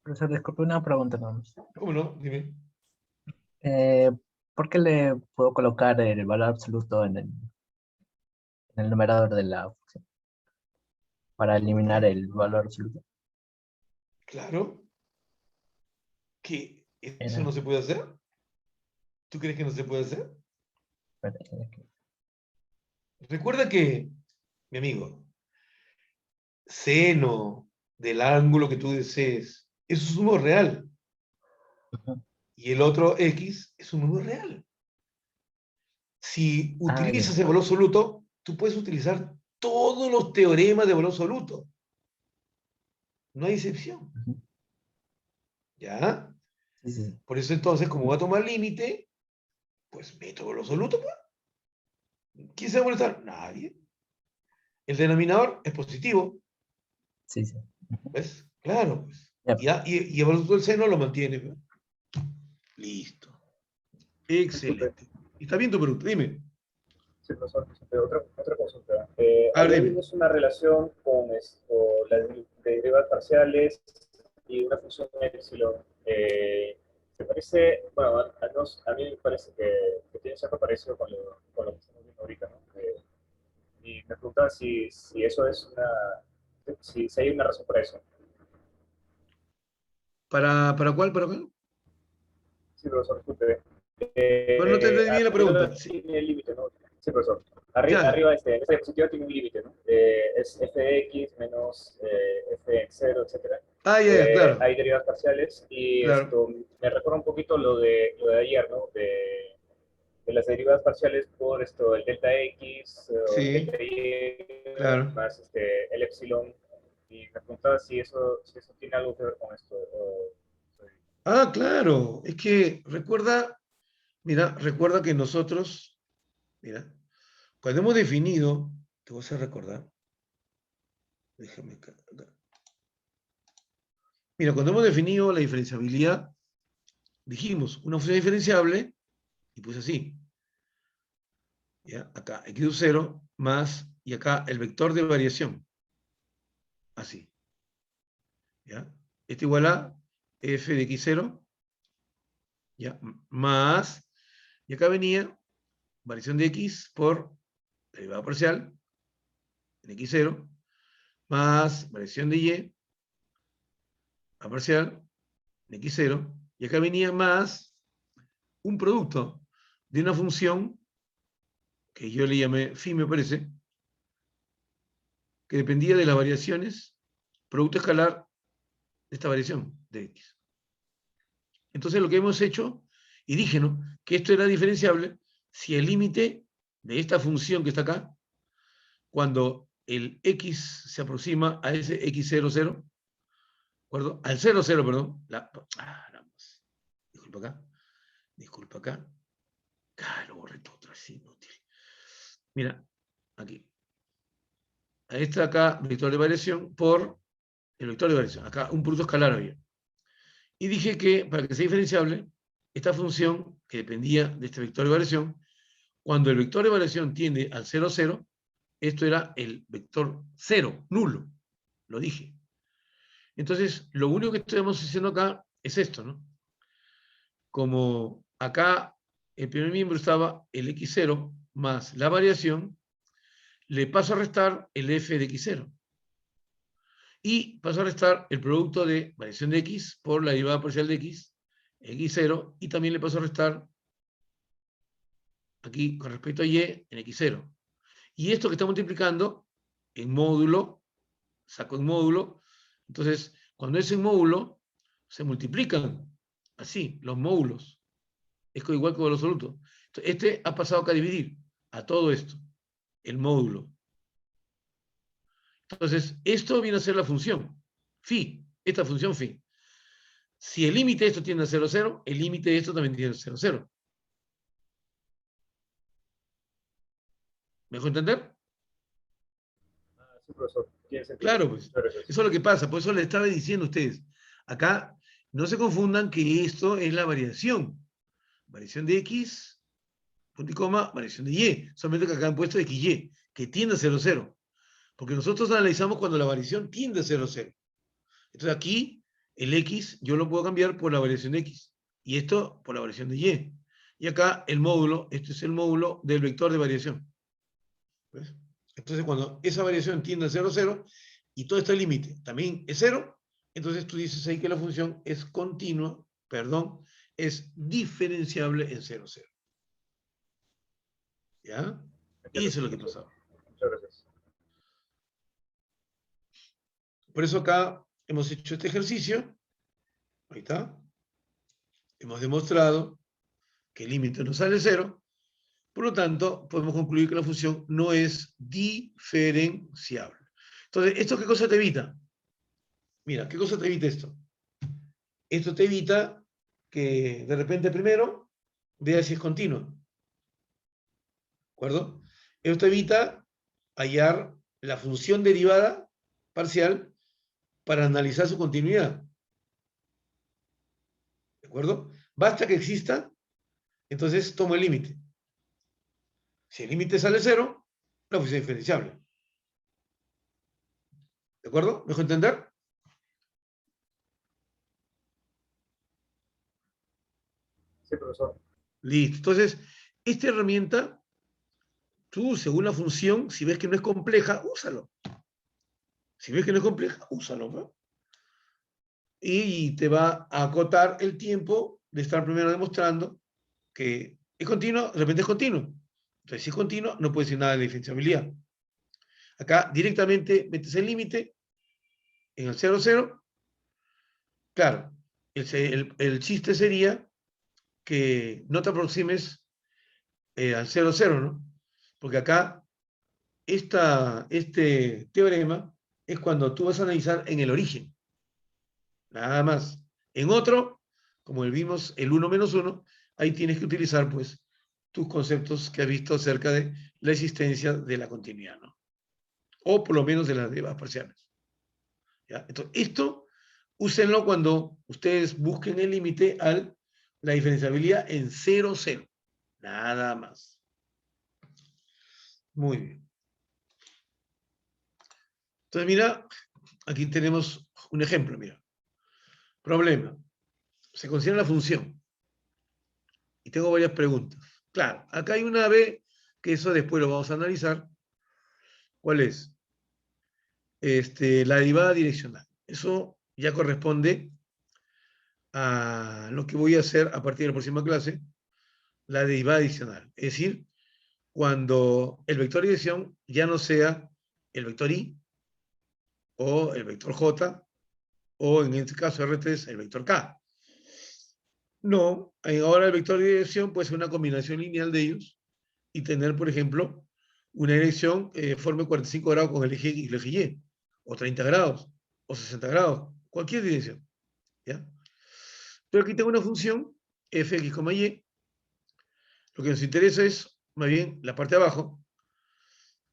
Profesor, disculpe una pregunta nada más. ¿Cómo no? Dime. Eh, ¿Por qué le puedo colocar el valor absoluto en el numerador de la función? Para eliminar el valor absoluto. Claro que eso Era- no se puede hacer. ¿Tú crees que no se puede hacer? Recuerda que, mi amigo, seno del ángulo que tú desees, eso es un número real. Ujú. Y el otro x es un número real. Si Ah, ya. utilizas el valor absoluto, tú puedes utilizar todos los teoremas de valor absoluto. No hay excepción. Ujú. ¿Ya? Sí, sí. Por eso entonces, como va a tomar límite, pues meto valor absoluto, pues. ¿Quién se va a molestar? Nadie. El denominador es positivo. Sí, sí. Ujú. ¿Ves? Claro, pues. Ya. Y el valor del seno lo mantiene, pues. Listo. Disculpe, Excelente. Está bien tu pregunta, dime. sí, profesor, otra consulta. A ver, Allá dime. vimos una relación con las derivas parciales y una función epsilon. Se parece, bueno, a mí me parece que tiene cierto parecido con lo que estamos viendo ahorita, ¿no? Y me preguntaba si eso es si hay una razón para eso. ¿Para cuál? ¿Para cuál? Sí, profesor, disculpe. Bueno, no te entendí bien la Arriba pregunta. Sí, tiene el límite, ¿no? Sí, profesor. ya. Arriba en esta diapositiva tiene un límite, ¿no? Es f de x menos f en 0, etcétera. Ya, claro, Hay derivadas parciales y claro. esto me recuerda un poquito lo de ayer, ¿no? De las derivadas parciales por esto, el delta x, o el Sí, delta y, claro. más el epsilon. Y me preguntaba si eso tiene algo que ver con esto. Claro. Es que recuerda que nosotros, mira, cuando hemos definido, te voy a hacer recordar, déjame acá. Mira, cuando hemos definido la diferenciabilidad, dijimos una función diferenciable, y puse así, ¿ya? Acá x0 más, y acá el vector de variación, así, ¿ya? Esto igual a f de x0, ¿ya? Más, y acá venía variación de x por derivada parcial en x0, más variación de y a parcial en x0, y acá venía más un producto de una función que yo le llamé phi, me parece, que dependía de las variaciones, producto escalar de esta variación de x. Entonces lo que hemos hecho, y dije, ¿no?, que esto era diferenciable si el límite de esta función que está acá, cuando el x se aproxima a ese x00, ¿de acuerdo? Al 00, perdón. Disculpa acá. Lo borré todo otra vez, inútil. Mira, aquí. A esta acá, vector de variación por el vector de variación. Acá un producto escalar había. Y dije que para que sea diferenciable, esta función que dependía de este vector de variación, cuando el vector de variación tiende al 0, 0, esto era el vector 0, nulo. Lo dije. Entonces, lo único que estamos haciendo acá es esto, ¿no? Como acá el primer miembro estaba el x0 más la variación, le paso a restar el f de x0. Y paso a restar el producto de variación de x por la derivada parcial de x, x0, y también le paso a restar aquí con respecto a y en x0. Y esto que está multiplicando en módulo, saco en módulo, entonces cuando es en módulo, se multiplican así los módulos. Es igual que con el absoluto. Entonces, este ha pasado acá a dividir a todo esto, el módulo. Entonces, esto viene a ser la función phi, esta función phi. Si el límite de esto tiende a 0, 0, el límite de esto también tiende a 0, 0. ¿Me dejó entender? Sí, profesor, tiene sentido. Claro, pues. Muchas gracias. Eso es lo que pasa. Por eso le estaba diciendo a ustedes. Acá no se confundan que esto es la variación. Variación de x, punto y coma, variación de y. Solamente que acá han puesto xy, que tiende a 0, 0. Porque nosotros analizamos cuando la variación tiende a 0, 0. Entonces aquí el x yo lo puedo cambiar por la variación de x. Y esto por la variación de y. Y acá el módulo, este es el módulo del vector de variación. ¿Ves? Entonces cuando esa variación tiende a 0, 0 y todo este límite también es 0, entonces tú dices ahí que la función es continua, perdón, es diferenciable en 0, 0. ¿Ya? Y Entiendo, eso es lo que profesor. pasaba. Muchas gracias. Por eso acá hemos hecho este ejercicio. Ahí está. Hemos demostrado que el límite no sale 0. Por lo tanto, podemos concluir que la función no es diferenciable. Entonces, ¿esto qué cosa te evita? Mira, ¿qué cosa te evita esto? Esto te evita que de repente primero veas si es continuo. ¿De acuerdo? Esto te evita hallar la función derivada parcial para analizar su continuidad. ¿De acuerdo? Basta que exista, entonces tomo el límite. Si el límite sale 0, la función es diferenciable. ¿De acuerdo? ¿Me dejo entender? Sí, profesor. Listo. Entonces, esta herramienta, tú, según la función, si ves que no es compleja, úsalo. Si ves que no es compleja, úsalo, ¿no? Y te va a acotar el tiempo de estar primero demostrando que es continuo, de repente es continuo. Entonces, si es continuo, no puede decir nada de diferenciabilidad. Acá directamente metes el límite en el 0, 0. Claro, el chiste sería que no te aproximes al 0, 0, ¿no? Porque acá este teorema es cuando tú vas a analizar en el origen. Nada más. En otro, como vimos, el 1 menos 1, ahí tienes que utilizar, pues, tus conceptos que has visto acerca de la existencia de la continuidad, ¿no? O por lo menos de las derivas parciales. ¿Ya? Entonces, esto, úsenlo cuando ustedes busquen el límite a la diferenciabilidad en 0, 0. Nada más. Muy bien. Entonces, mira, aquí tenemos un ejemplo, mira. Problema. Se considera la función. Y tengo varias preguntas. Claro, acá hay una B, que eso después lo vamos a analizar. ¿Cuál es? La derivada direccional. Eso ya corresponde a lo que voy a hacer a partir de la próxima clase, la derivada adicional. Es decir, cuando el vector de dirección ya no sea el vector I, o el vector J, o en este caso R3, el vector K. No, ahora el vector de dirección puede ser una combinación lineal de ellos y tener, por ejemplo, una dirección forme 45 grados con el eje X y el eje Y, o 30 grados, o 60 grados, cualquier dirección. ¿Ya? Pero aquí tengo una función, fx, y. Lo que nos interesa es, más bien, la parte de abajo.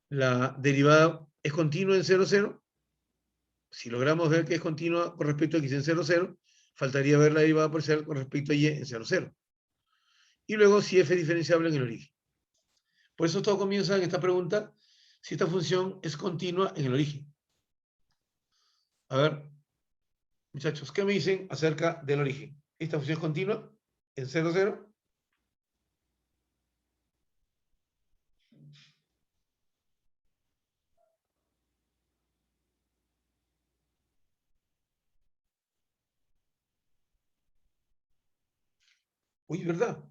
La derivada es continua en 0, 0. Si logramos ver que es continua con respecto a x en 0, 0, faltaría ver la derivada parcial con respecto a y en 0, 0. Y luego si f es diferenciable en el origen. Por eso todo comienza en esta pregunta, si esta función es continua en el origen. A ver, muchachos, ¿qué me dicen acerca del origen? ¿Esta función es continua en 0, 0? Uy, ¿verdad?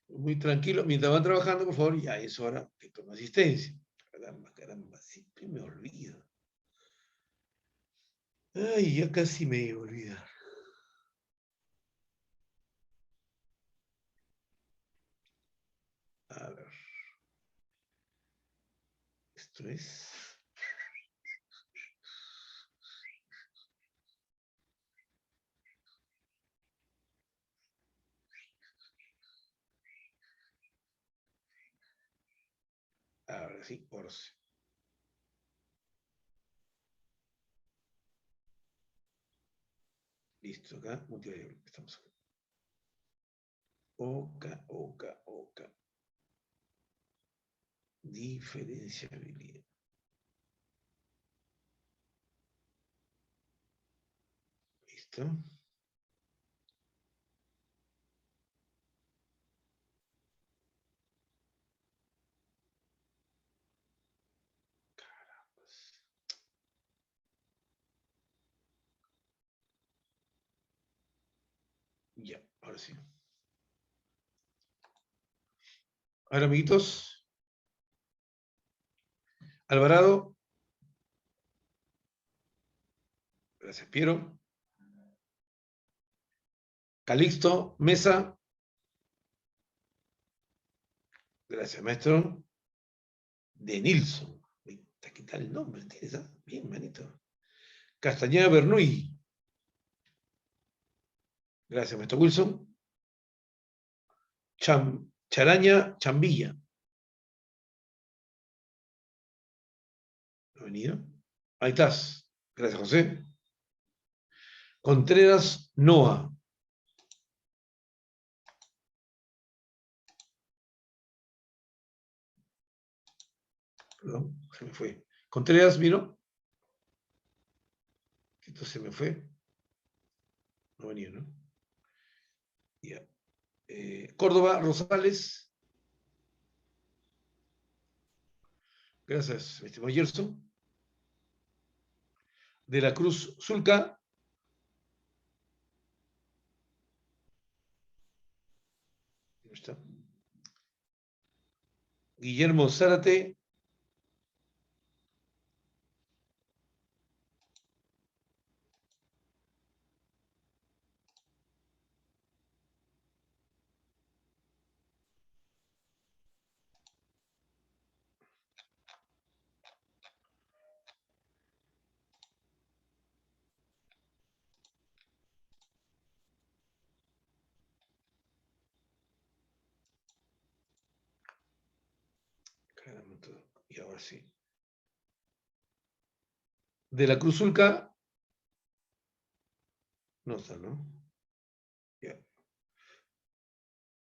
Muy tranquilo. Mientras van trabajando, por favor, ya es hora que tome asistencia. Caramba, caramba, siempre me olvido. Ay, ya casi me iba a olvidar. A ver. Esto es... Ahora sí, ahora sí. Listo, acá, multivariable. Estamos acá. Oca. Diferenciabilidad. Listo. Carambas. Ya, ahora sí. Ahora, amiguitos. Alvarado. Gracias, Piero. Calixto, Mesa. Gracias, maestro. De Nilsson. ¿Qué tal el nombre? ¿Tienes? Bien, manito. Castañeda Bernuy. Gracias, maestro Wilson. Charaña Chambilla. ¿No ha venido? Ahí estás. Gracias, José. Contreras Noa. Perdón, se me fue. Contreras vino. Esto se me fue. No venía, ¿no? Ya. Córdoba Rosales. Gracias, mi estimado Gerson. De la Cruz Zulca. Ahí está. Guillermo Zárate. Y ahora sí. De la Cruz Zulca. No está, ¿no? Ya.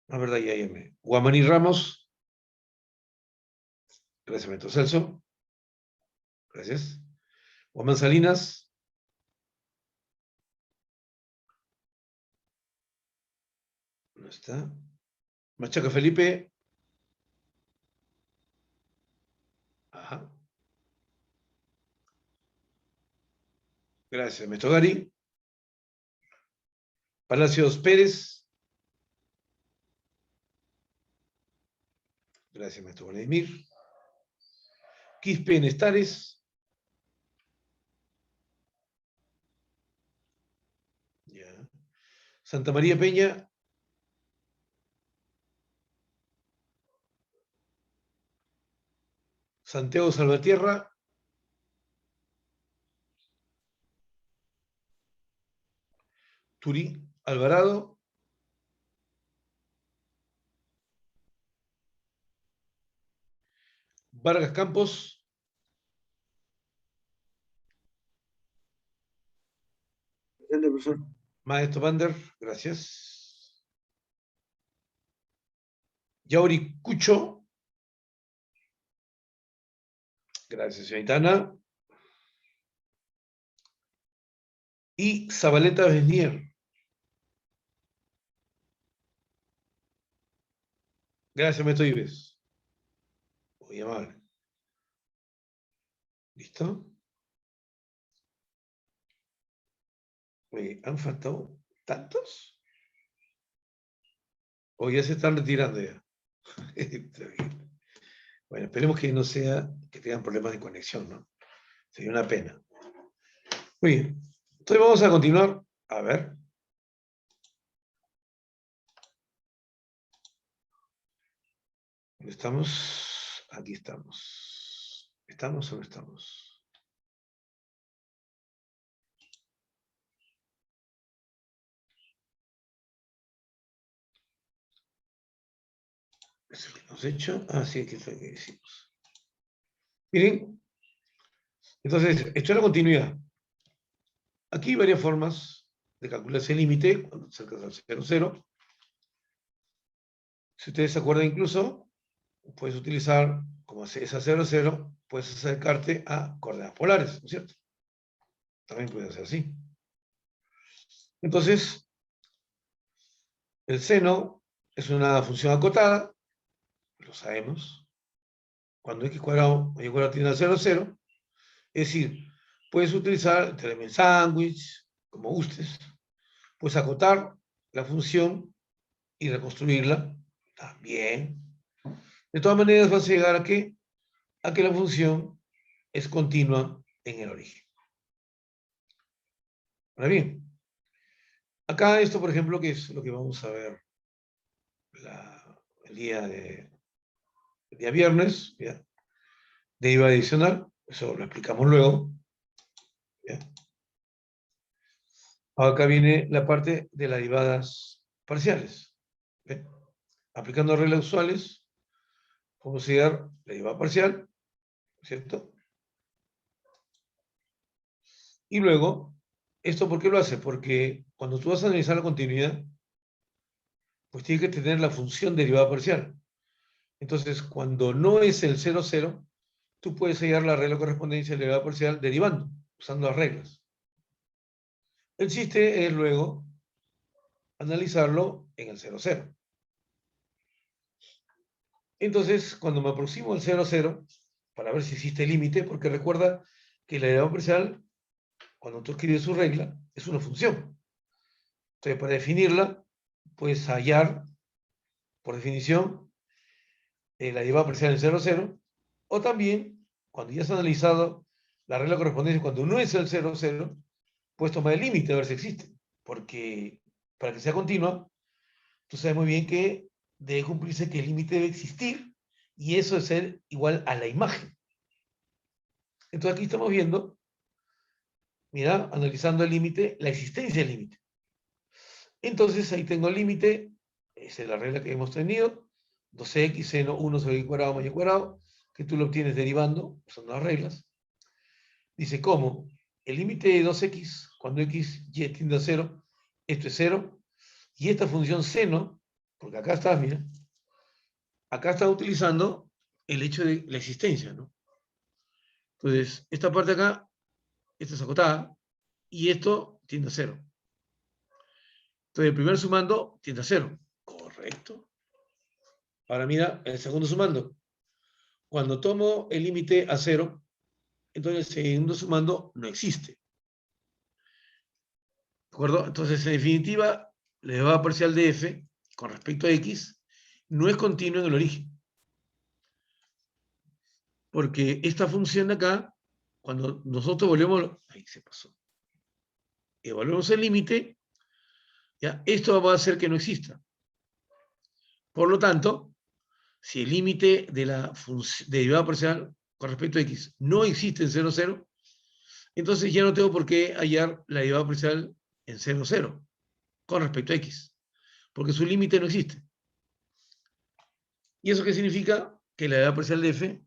La verdad, ya me. Guamaní Ramos. Gracias, Beto Celso. Gracias. Guamán Salinas. No está. Machaca Felipe. Ajá. Gracias, Meto Gary. Palacios Pérez. Gracias, Maestro Vladimir. Quispe Nestares. Ya. Santa María Peña. Santiago Salvatierra. Turí Alvarado. Vargas Campos. Profesor. Maestro Bander, gracias. Yauri Cucho. Gracias, señorita Ana. Y Zabaleta Besnier. Gracias, Maestro Ives. Muy amable. ¿Listo? Oye, ¿han faltado tantos? O ya se están retirando ya. Está bien. Bueno, esperemos que no sea que tengan problemas de conexión, ¿no? Sería una pena. Muy bien. Entonces vamos a continuar. A ver. ¿Dónde estamos? Aquí estamos. ¿Estamos o no estamos? ¿Es el que hemos hecho? Ah, sí, aquí está el que hicimos. Miren. Entonces, esto es la continuidad. Aquí hay varias formas de calcular ese límite cuando acercas al 0, 0. Si ustedes se acuerdan incluso, puedes utilizar, como es a 0, 0, puedes acercarte a coordenadas polares, ¿no es cierto? También puede ser así. Entonces, el seno es una función acotada, lo sabemos. Cuando x cuadrado mayor cuadrado tiende a 0, 0, es decir, puedes utilizar el teorema en sándwich, como gustes, puedes acotar la función y reconstruirla también. De todas maneras, vas a llegar a qué? A que la función es continua en el origen. Ahora bien, acá esto, por ejemplo, que es lo que vamos a ver el día viernes, ¿ya? Deriva adicional, eso lo explicamos luego. ¿Ya? Acá viene la parte de las derivadas parciales. ¿Ve? Aplicando reglas usuales, podemos hallar la derivada parcial, ¿cierto? Y luego, ¿esto por qué lo hace? Porque cuando tú vas a analizar la continuidad, pues tiene que tener la función derivada parcial. Entonces, cuando no es el 0, 0, tú puedes hallar la regla de correspondencia de la derivada parcial derivando, usando las reglas. El chiste es luego analizarlo en el 0, 0. Entonces, cuando me aproximo al 0, 0, para ver si existe límite, porque recuerda que la derivada parcial, cuando tú escribes su regla, es una función. Entonces, para definirla, puedes hallar, por definición, la derivada parcial en 0, 0, o también, cuando ya has analizado la regla correspondiente, cuando no es el 0, 0, puedes tomar el límite a ver si existe, porque para que sea continua, tú sabes muy bien que debe cumplirse que el límite debe existir, y eso es ser igual a la imagen. Entonces aquí estamos viendo, mira, analizando el límite, la existencia del límite. Entonces ahí tengo el límite, esa es la regla que hemos tenido, 2x seno 1 sobre x cuadrado más y cuadrado, que tú lo obtienes derivando, son las reglas. Dice, ¿cómo? El límite de 2x, cuando x y tiende a 0, esto es 0, y esta función seno, porque acá está, mira, acá está utilizando el hecho de la existencia, ¿no? Entonces, esta parte acá, esta es acotada, y esto tiende a 0. Entonces, el primer sumando tiende a 0. Correcto. Ahora mira el segundo sumando. Cuando tomo el límite a 0, entonces el segundo sumando no existe. ¿De acuerdo? Entonces, en definitiva, la derivada parcial de f con respecto a x no es continua en el origen. Porque esta función de acá, cuando nosotros volvemos, ahí se pasó, evaluamos el límite, ya, esto va a hacer que no exista. Por lo tanto, si el límite de la derivada parcial con respecto a x no existe en 0, 0, entonces ya no tengo por qué hallar la derivada parcial en 0, 0 con respecto a x, porque su límite no existe. ¿Y eso qué significa? Que la derivada parcial de f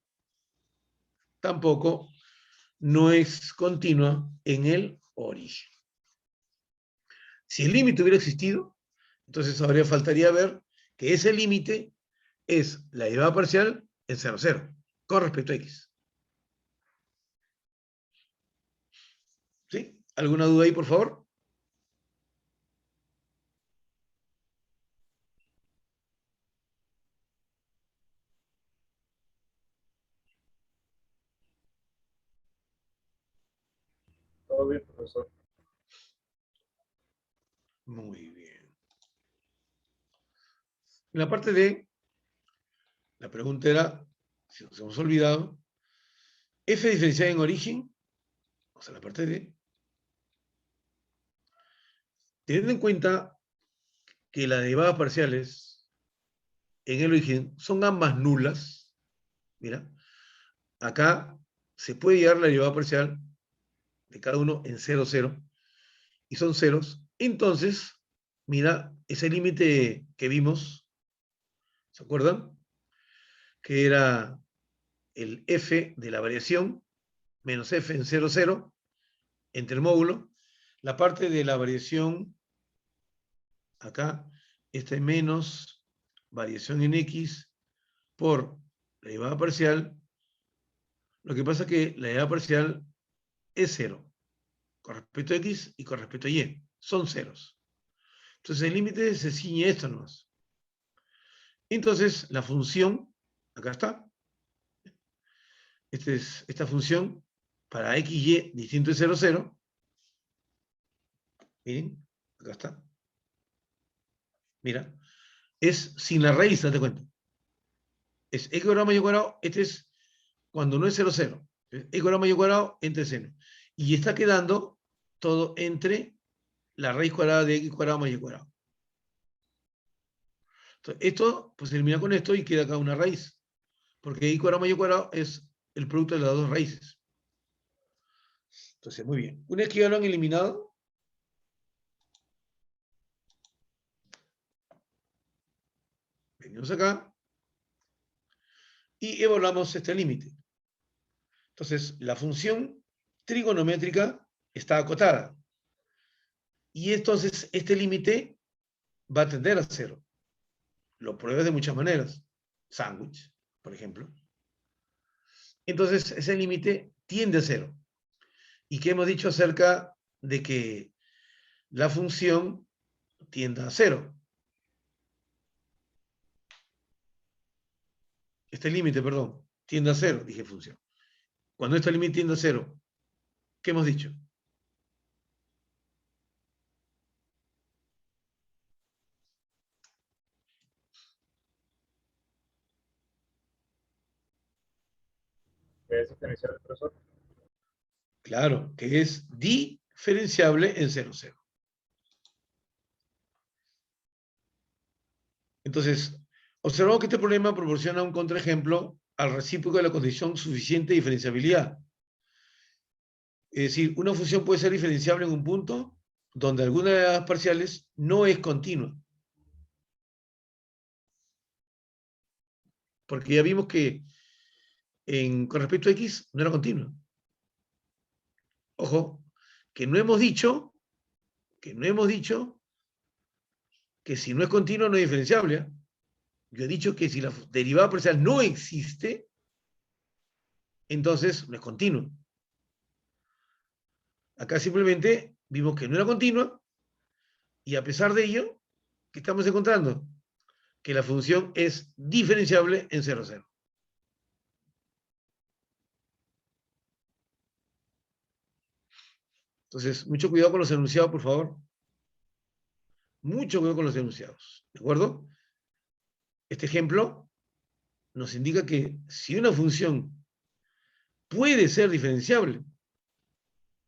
tampoco no es continua en el origen. Si el límite hubiera existido, entonces habría faltaría ver que ese límite es la derivada parcial en 0, 0 con respecto a x. ¿Sí? ¿Alguna duda ahí, por favor? Todo bien, profesor. Muy bien. En la parte D, la pregunta era, si nos hemos olvidado, f diferenciada en origen, o sea, la parte D, teniendo en cuenta que las derivadas parciales en el origen son ambas nulas, mira, acá se puede llegar la derivada parcial de cada uno en 0, 0, y son ceros, entonces, mira, ese límite que vimos, ¿se acuerdan? Que era el f de la variación menos f en 0, 0, entre el módulo, la parte de la variación, acá, este menos variación en x por la derivada parcial, lo que pasa es que la derivada parcial es 0, con respecto a x y con respecto a y, son ceros. Entonces el límite se ciñe a esto nomás. Entonces la función, acá está, esta función para x y distinto de 0, 0, miren, acá está, mira, es sin la raíz, date cuenta. Es x cuadrado más y cuadrado, este es cuando no es 0, 0. X cuadrado más y cuadrado entre seno. Y está quedando todo entre la raíz cuadrada de x cuadrado más y cuadrado. Entonces, esto pues se elimina con esto y queda acá una raíz. Porque x cuadrado más y cuadrado es el producto de las dos raíces. Entonces, muy bien. Una vez que ya lo han eliminado, venimos acá y evaluamos este límite. Entonces, la función trigonométrica está acotada. Y entonces este límite va a tender a 0. Lo pruebas de muchas maneras. Sándwich, por ejemplo. Entonces, ese límite tiende a 0. ¿Y qué hemos dicho acerca de que la función tiende a 0? este límite, perdón, tiende a cero, dije función. Cuando este límite tiende a cero, ¿qué hemos dicho? ¿Qué es diferencial, profesor? Claro, que es diferenciable en 0, 0. Entonces, observamos que este problema proporciona un contraejemplo al recíproco de la condición suficiente diferenciabilidad. Es decir, una función puede ser diferenciable en un punto donde alguna de las parciales no es continua. Porque ya vimos que con respecto a x no era continua. Ojo, que no hemos dicho que si no es continua no es diferenciable. ¿Eh? Yo he dicho que si la derivada parcial no existe, entonces no es continua. Acá simplemente vimos que no era continua y a pesar de ello, ¿qué estamos encontrando? Que la función es diferenciable en 0, 0. Entonces, mucho cuidado con los enunciados, por favor. Mucho cuidado con los enunciados. ¿De acuerdo? Este ejemplo nos indica que si una función puede ser diferenciable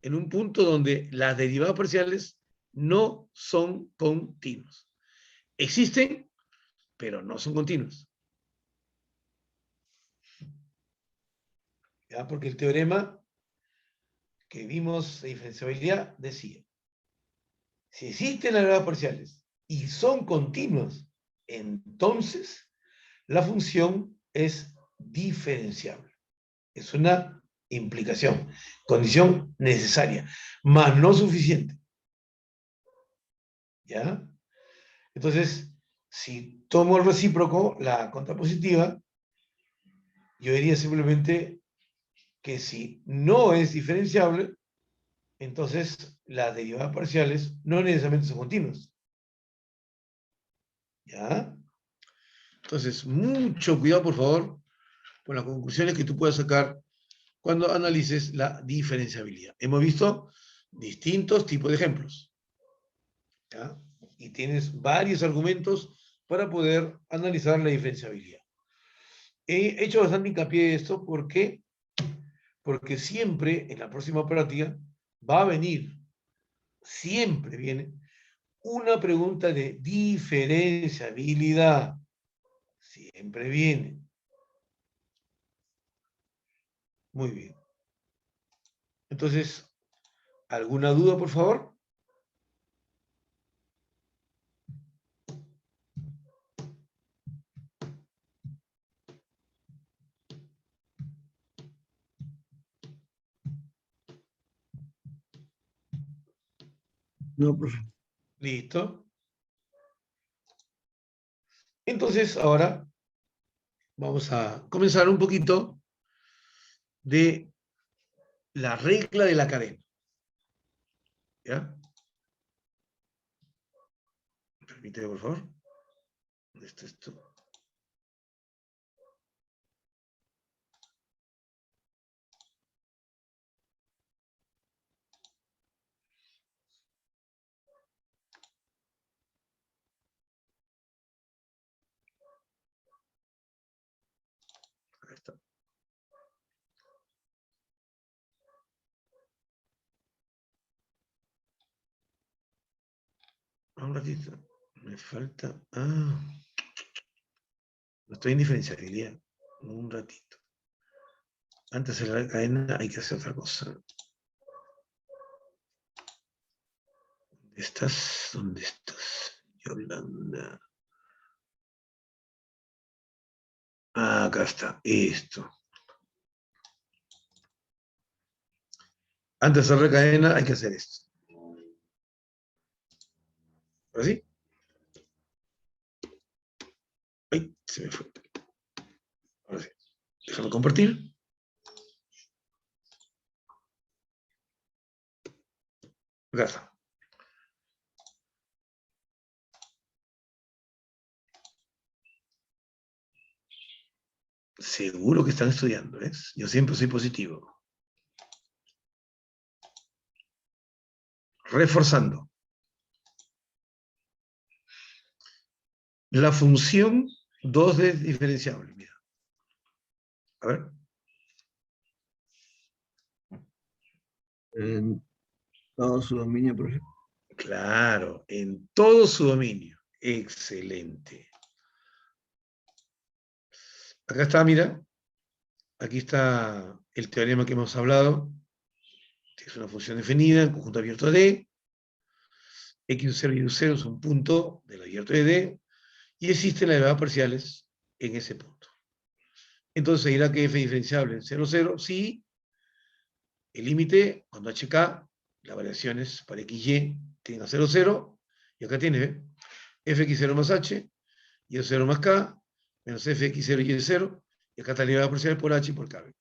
en un punto donde las derivadas parciales no son continuas. Existen, pero no son continuas. ¿Ya? Porque el teorema que vimos de diferenciabilidad decía, si existen las derivadas parciales y son continuas, entonces la función es diferenciable. Es una implicación, condición necesaria, mas no suficiente. ¿Ya? Entonces, si tomo el recíproco, la contrapositiva, yo diría simplemente que si no es diferenciable, entonces las derivadas parciales no necesariamente son continuas. ¿Ya? Entonces, mucho cuidado, por favor, con las conclusiones que tú puedas sacar cuando analices la diferenciabilidad. Hemos visto distintos tipos de ejemplos. ¿Ya? Y tienes varios argumentos para poder analizar la diferenciabilidad. He hecho bastante hincapié en esto porque siempre en la próxima práctica va a venir, siempre viene, una pregunta de diferenciabilidad. Siempre viene. Muy bien. Entonces, ¿alguna duda, por favor? No, profe. Listo. Entonces, ahora vamos a comenzar un poquito de la regla de la cadena. ¿Ya? Permíteme, por favor. ¿Dónde está esto? Acá está. Un ratito. Me falta. Ah. No estoy en diferenciabilidad. Un ratito. Antes de la cadena hay que hacer otra cosa. ¿Dónde estás? ¿Dónde estás? Yolanda. Ah, acá está. Esto. Antes de hacer la cadena hay que hacer esto. ¿Ahora sí? Ay, se me fue. Ahora sí. Déjame compartir. Acá está. Seguro que están estudiando, ¿ves? Yo siempre soy positivo. Reforzando. La función 2D es diferenciable, mira. A ver. En todo su dominio, profe. Claro, en todo su dominio. Excelente. Acá está, mira. Aquí está el teorema que hemos hablado. Es una función definida en conjunto abierto de D. X0 y U0 es un punto del abierto de D. Y existen las derivadas parciales en ese punto. Entonces se dirá que f es diferenciable en 0, 0, si el límite, cuando hk, las variaciones para xy tienden a 0, 0, y acá tiene, ¿ve? fx0 más h, y 0 más k, menos fx0 y y0, y acá está la derivada parcial por h y por k, ¿ve?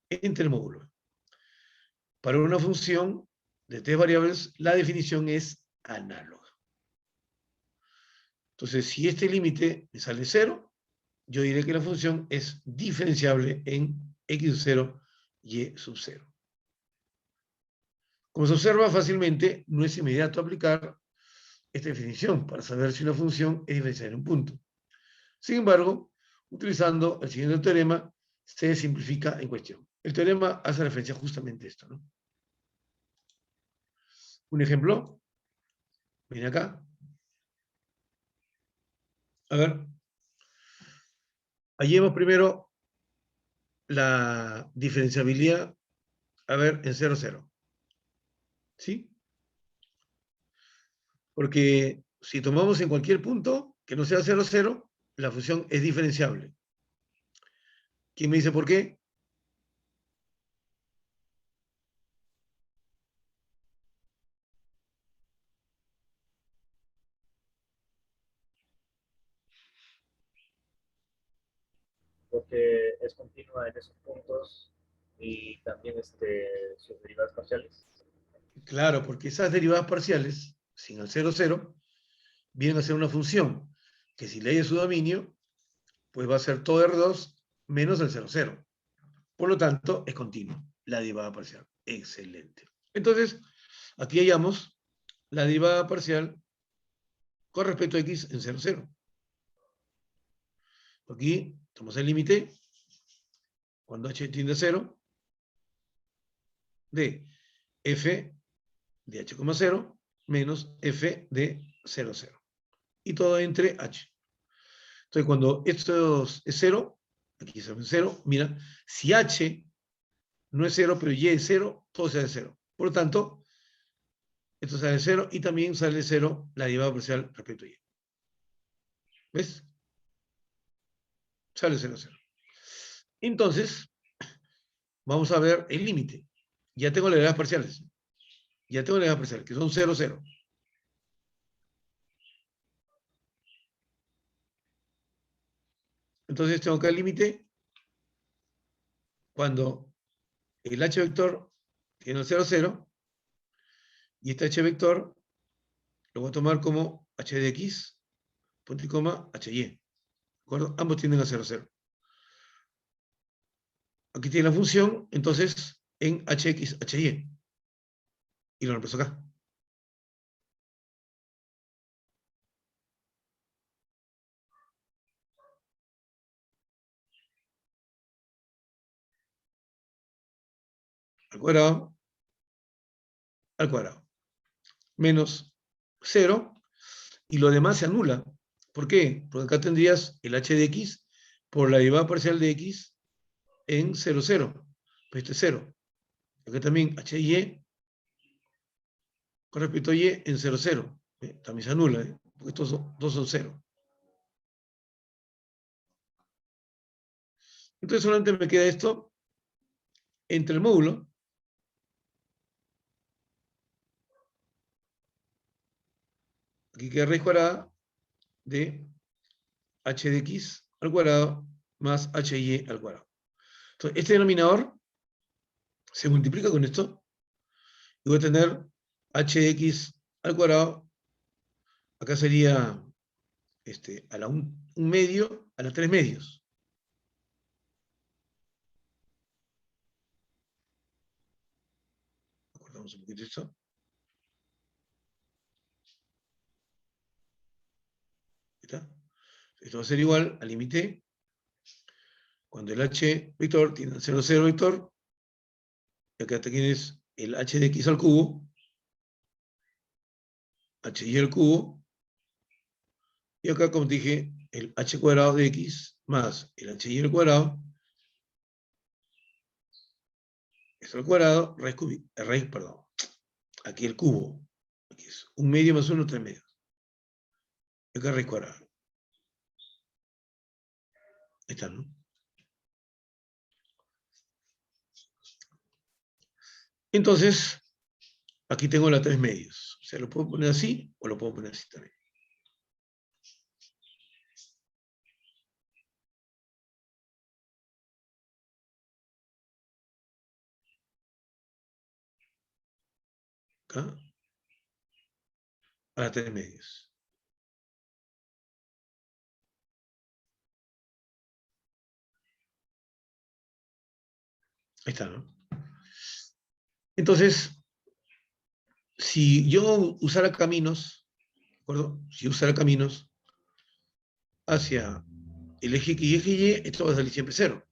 Entre el módulo. Para una función de tres variables, la definición es análoga. Entonces, si este límite me sale 0, yo diré que la función es diferenciable en x sub 0 y sub 0. Como se observa fácilmente, no es inmediato aplicar esta definición para saber si una función es diferenciable en un punto. Sin embargo, utilizando el siguiente teorema, se simplifica en cuestión. El teorema hace referencia justamente a esto, ¿no? Un ejemplo. Viene acá. A ver. Hallemos primero la diferenciabilidad, a ver, en 0, 0. ¿Sí? Porque si tomamos en cualquier punto que no sea 0, 0, la función es diferenciable. ¿Quién me dice por qué? Porque es continua en esos puntos y también sus derivadas parciales. Claro, porque esas derivadas parciales, sin el 0, 0, vienen a ser una función que si lee su dominio, pues va a ser todo R2 menos el 0, 0. Por lo tanto, es continuo, la derivada parcial. Excelente. Entonces, aquí hallamos la derivada parcial con respecto a x en 0, 0. Aquí tomamos el límite cuando h tiende a 0 de f de h,0 menos f de 0, 0. Y todo entre h. Entonces, cuando esto es 0, aquí es 0, mira, si h no es 0, pero y es 0, todo sale 0. Por lo tanto, esto sale 0 y también sale 0 la derivada parcial respecto a y. ¿Ves? Sale 0, 0. Entonces, vamos a ver el límite. Ya tengo las derivadas parciales. Ya tengo las derivadas parciales, que son 0, 0. Entonces tengo acá el límite cuando el h vector tiene el 0, 0 y este h vector lo voy a tomar como h de x, punto y coma, hy. ¿De acuerdo? Ambos tienden a 0, 0. Aquí tiene la función, entonces, en hx, hy. Y lo reemplazo acá. Al cuadrado, al cuadrado. Menos 0, y lo demás se anula. ¿Por qué? Porque acá tendrías el h de x por la derivada parcial de x en 0, 0. Pues este es 0. Acá también hy con respecto a y en 0, 0. También se anula, porque estos dos son 0. Entonces solamente me queda esto entre el módulo aquí queda raíz cuadrada de h de x al cuadrado más hy al cuadrado. Entonces, este denominador se multiplica con esto y voy a tener hx al cuadrado, acá sería a la 1 medio a la 3 medios. Bajamos un poquito esto. ¿Está? Esto va a ser igual al límite cuando el h vector tiene el 0, 0 vector, y acá tienes el h de x al cubo, h y al cubo, y acá, como te dije, el h cuadrado de x más el h y al cuadrado, es al cuadrado, raíz, perdón, aquí el cubo, aquí es 1 medio más 1, 3 medios, y acá raíz cuadrada. Ahí está, ¿no? Entonces, aquí tengo la 3 medios. O sea, lo puedo poner así o lo puedo poner así también. Acá. A la 3 medios. Ahí está, ¿no? Entonces, si yo usara caminos, ¿de acuerdo? Si usara caminos hacia el eje X y eje Y, esto va a salir siempre 0.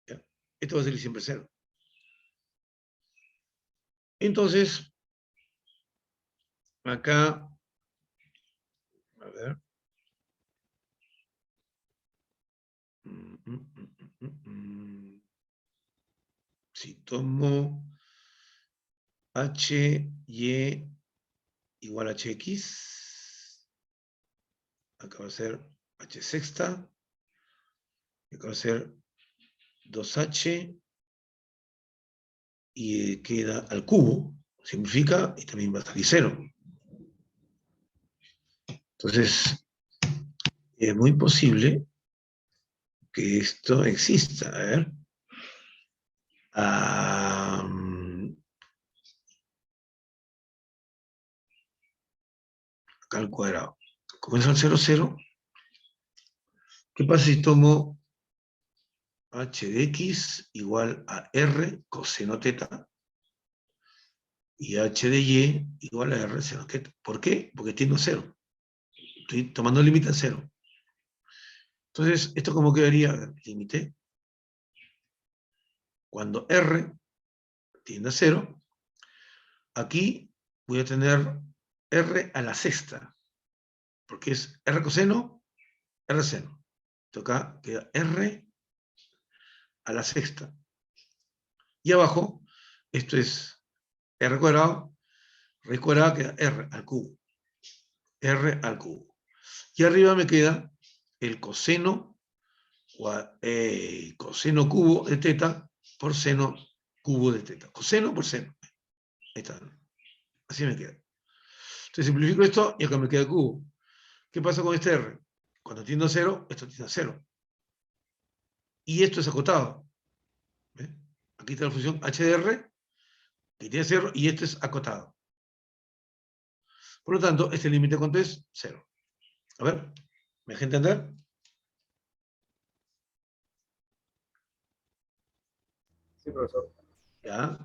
¿Ya? Esto va a salir siempre 0. Entonces, acá, a ver. Si tomo h, y igual a hx, acá va a ser h sexta, acá va a ser 2h, y queda al cubo, simplifica, y también va a salir 0. Entonces, es muy posible que esto exista. A ver. Acá al cuadrado. Como es al 0, 0, ¿qué pasa si tomo h de x igual a r coseno teta y h de y igual a r seno teta? ¿Por qué? Porque tiendo a 0. Estoy tomando el límite a 0. Entonces, ¿esto cómo quedaría? Límite. Cuando r tiende a 0, aquí voy a tener r a la sexta, porque es r coseno, r seno. Entonces acá queda r a la sexta. Y abajo, esto es r cuadrado, raíz cuadrada queda r al cubo. R al cubo. Y arriba me queda el coseno, coseno cubo de teta por seno cubo de teta. Coseno por seno. Ahí está. Así me queda. Entonces simplifico esto y acá me queda el cubo. ¿Qué pasa con este R? Cuando tiende a 0, esto tiende a 0. Y esto es acotado. ¿Ve? Aquí está la función h de r, que tiene 0, y esto es acotado. Por lo tanto, este límite cuánto es 0. A ver, ¿me deja entender? Sí, profesor. Ya.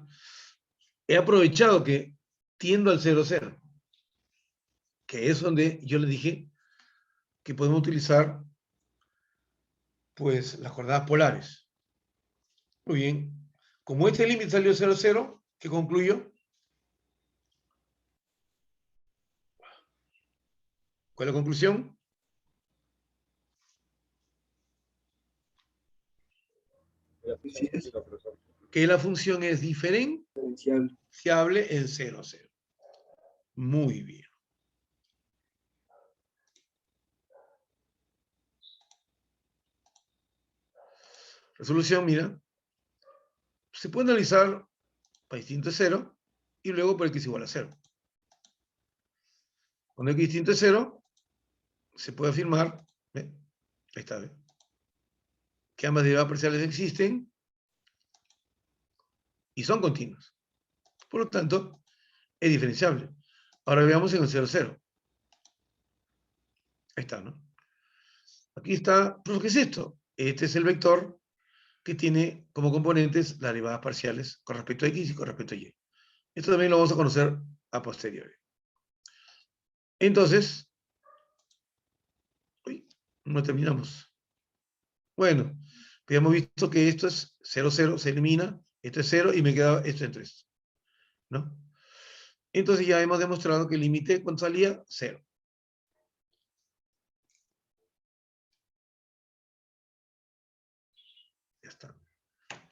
He aprovechado que tiendo al 0, 0. Que es donde yo le dije que podemos utilizar pues las coordenadas polares. Muy bien. Como este límite salió 0, 0, ¿qué concluyo? ¿Cuál es la conclusión? Sí, es Profesor. Que la función es diferenciable. diferenciable en 0, 0. Muy bien. Resolución, mira. Se puede analizar para distinto de 0 y luego por x igual a 0. Cuando x distinto de 0, se puede afirmar, ahí está, ¿ve? Que ambas derivadas parciales existen y son continuas. Por lo tanto, es diferenciable. Ahora veamos en el 0, 0. Ahí está, ¿no? Aquí está, ¿pero qué es esto? Este es el vector que tiene como componentes las derivadas parciales con respecto a x y con respecto a y. Esto también lo vamos a conocer a posteriori. Entonces, uy, no terminamos. Bueno, pues hemos visto que esto es 0, 0, se elimina, esto es 0 y me queda esto en 3. ¿No? Entonces ya hemos demostrado que el límite, ¿cuánto salía? 0. Ya está.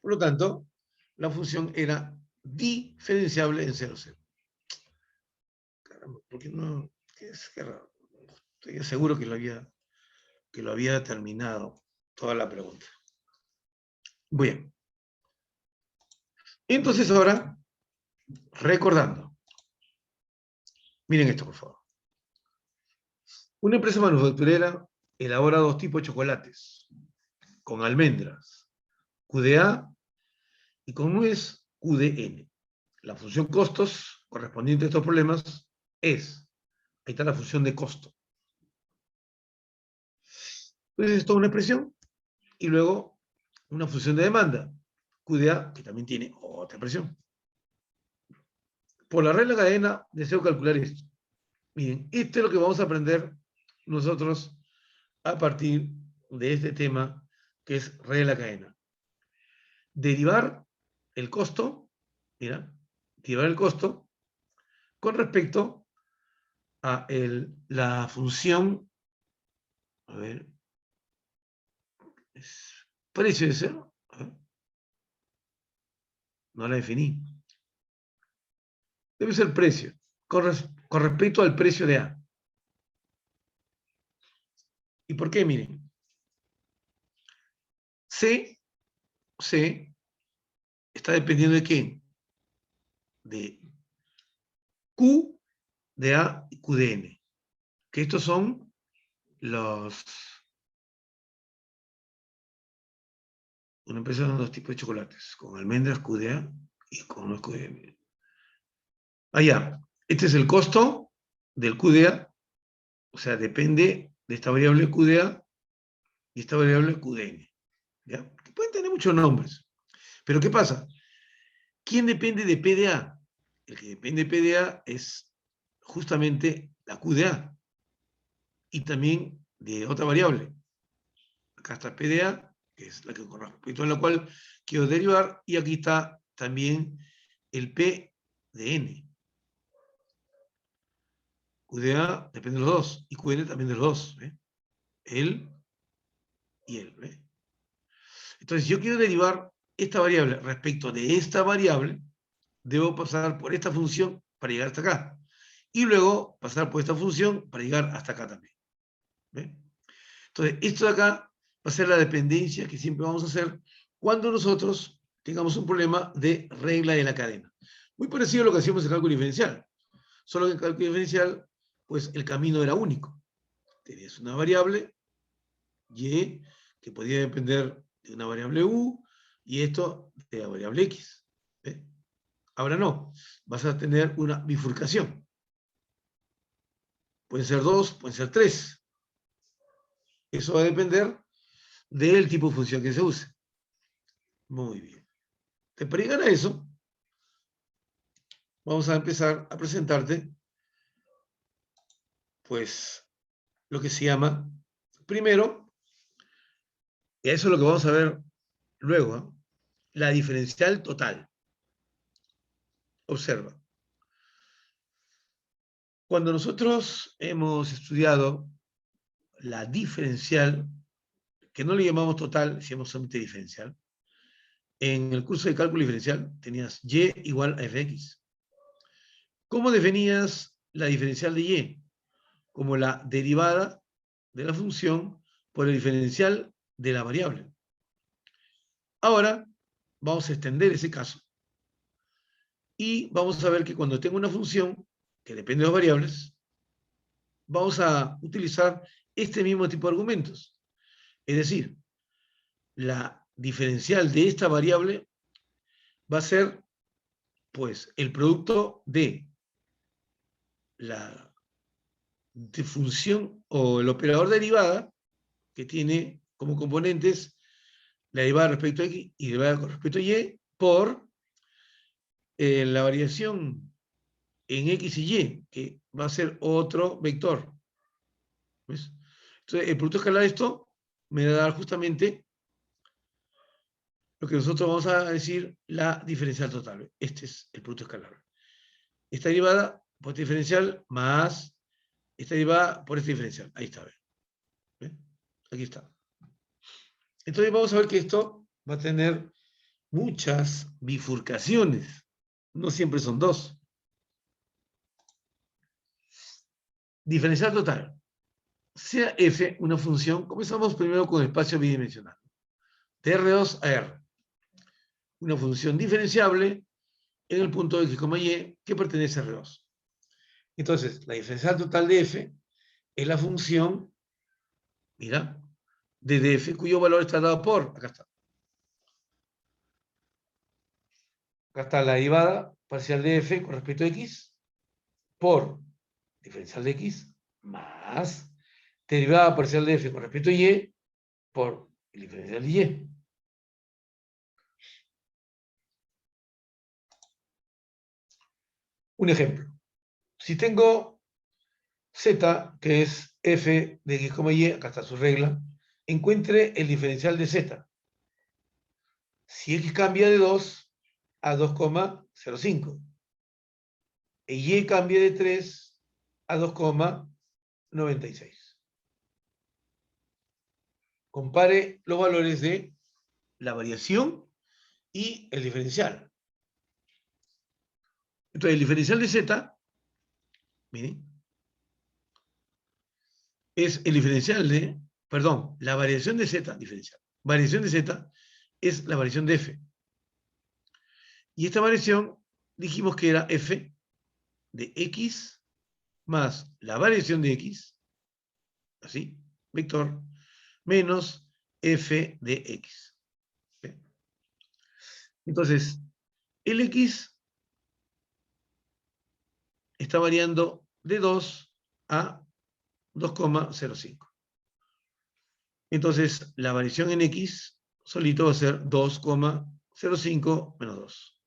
Por lo tanto, la función era diferenciable en 0, 0. Caramba, ¿por qué no? Qué raro. Estoy seguro que lo había terminado toda la pregunta. Bien. Entonces ahora, recordando. Miren esto, por favor. Una empresa manufacturera elabora 2 tipos de chocolates, con almendras, QDA, y con nuez, QDN. La función costos correspondiente a estos problemas es, ahí está la función de costo. Entonces, esto es una expresión, y luego una función de demanda, QDA, que también tiene otra expresión. Por la regla cadena, deseo calcular esto. Miren, esto es lo que vamos a aprender nosotros a partir de este tema, que es regla cadena. Derivar el costo, mira, derivar el costo con respecto a la función, a ver, es precio de cero, a ver, no la definí. Debe ser precio, con respecto al precio de A. ¿Y por qué? Miren, C está dependiendo de qué? De Q de A y Q de N. Que estos son los... Una empresa de 2 tipos de chocolates, con almendras QDA y con los QDN. Allá, este es el costo del QDA, o sea, depende de esta variable QDA y esta variable QDN. ¿Ya? Que pueden tener muchos nombres. Pero ¿qué pasa? ¿Quién depende de PDA? El que depende de PDA es justamente la QDA y también de otra variable. Acá está PDA, que es la que con respecto a la cual quiero derivar, y aquí está también el P de N. QDA depende de los dos, y QN también de los dos. Él y él. Entonces, si yo quiero derivar esta variable respecto de esta variable, debo pasar por esta función para llegar hasta acá. Y luego pasar por esta función para llegar hasta acá también. ¿Ve? Entonces, esto de acá va a ser la dependencia que siempre vamos a hacer cuando nosotros tengamos un problema de regla de la cadena. Muy parecido a lo que hacíamos en cálculo diferencial. Solo que en cálculo diferencial, pues el camino era único. Tenías una variable y que podía depender de una variable u y esto de la variable x. ¿Ve? Ahora no, vas a tener una bifurcación. Pueden ser 2, pueden ser 3. Eso va a depender del tipo de función que se use. Muy bien. Para llegar a eso, vamos a empezar a presentarte, pues, lo que se llama, primero, y eso es lo que vamos a ver luego, ¿eh? La diferencial total. Observa. Cuando nosotros hemos estudiado la diferencial, que no le llamamos total, decíamos solamente diferencial, en el curso de cálculo diferencial tenías y igual a fx. ¿Cómo definías la diferencial de y? Como la derivada de la función por el diferencial de la variable. Ahora vamos a extender ese caso y vamos a ver que cuando tengo una función que depende de las variables, vamos a utilizar este mismo tipo de argumentos. Es decir, la diferencial de esta variable va a ser, pues, el producto de la función o el operador derivada que tiene como componentes la derivada respecto a x y derivada con respecto a y por la variación en X y Y, que va a ser otro vector. ¿Ves? Entonces, el producto escalar de esto me va a dar justamente lo que nosotros vamos a decir la diferencial total. Este es el producto escalar. Esta derivada por este diferencial más esta derivada por este diferencial. Ahí está. ¿Ves? Aquí está. Entonces vamos a ver que esto va a tener muchas bifurcaciones. No siempre son dos. Diferencial total. Sea f una función, comenzamos primero con el espacio bidimensional. De R2 a R. Una función diferenciable en el punto X, Y que pertenece a R2. Entonces, la diferencial total de f es la función, mira, de df cuyo valor está dado por, acá está. Acá está la derivada parcial de f con respecto a x por diferencial de x más derivada parcial de f con respecto a y por el diferencial de y. Un ejemplo. Si tengo z, que es f de x, y, acá está su regla, encuentre el diferencial de z. Si x cambia de 2 a 2,05 y cambia de 3 a 2,96. Compare los valores de la variación y el diferencial. Entonces, el diferencial de z, miren, es el diferencial de, perdón, la variación de z, diferencial. Variación de z es la variación de f. Y esta variación dijimos que era f de x más la variación de x, así, vector, menos f de x. ¿Bien? Entonces, el x está variando de 2 a 2,05. Entonces, la variación en x solito va a ser 2,05 menos 2.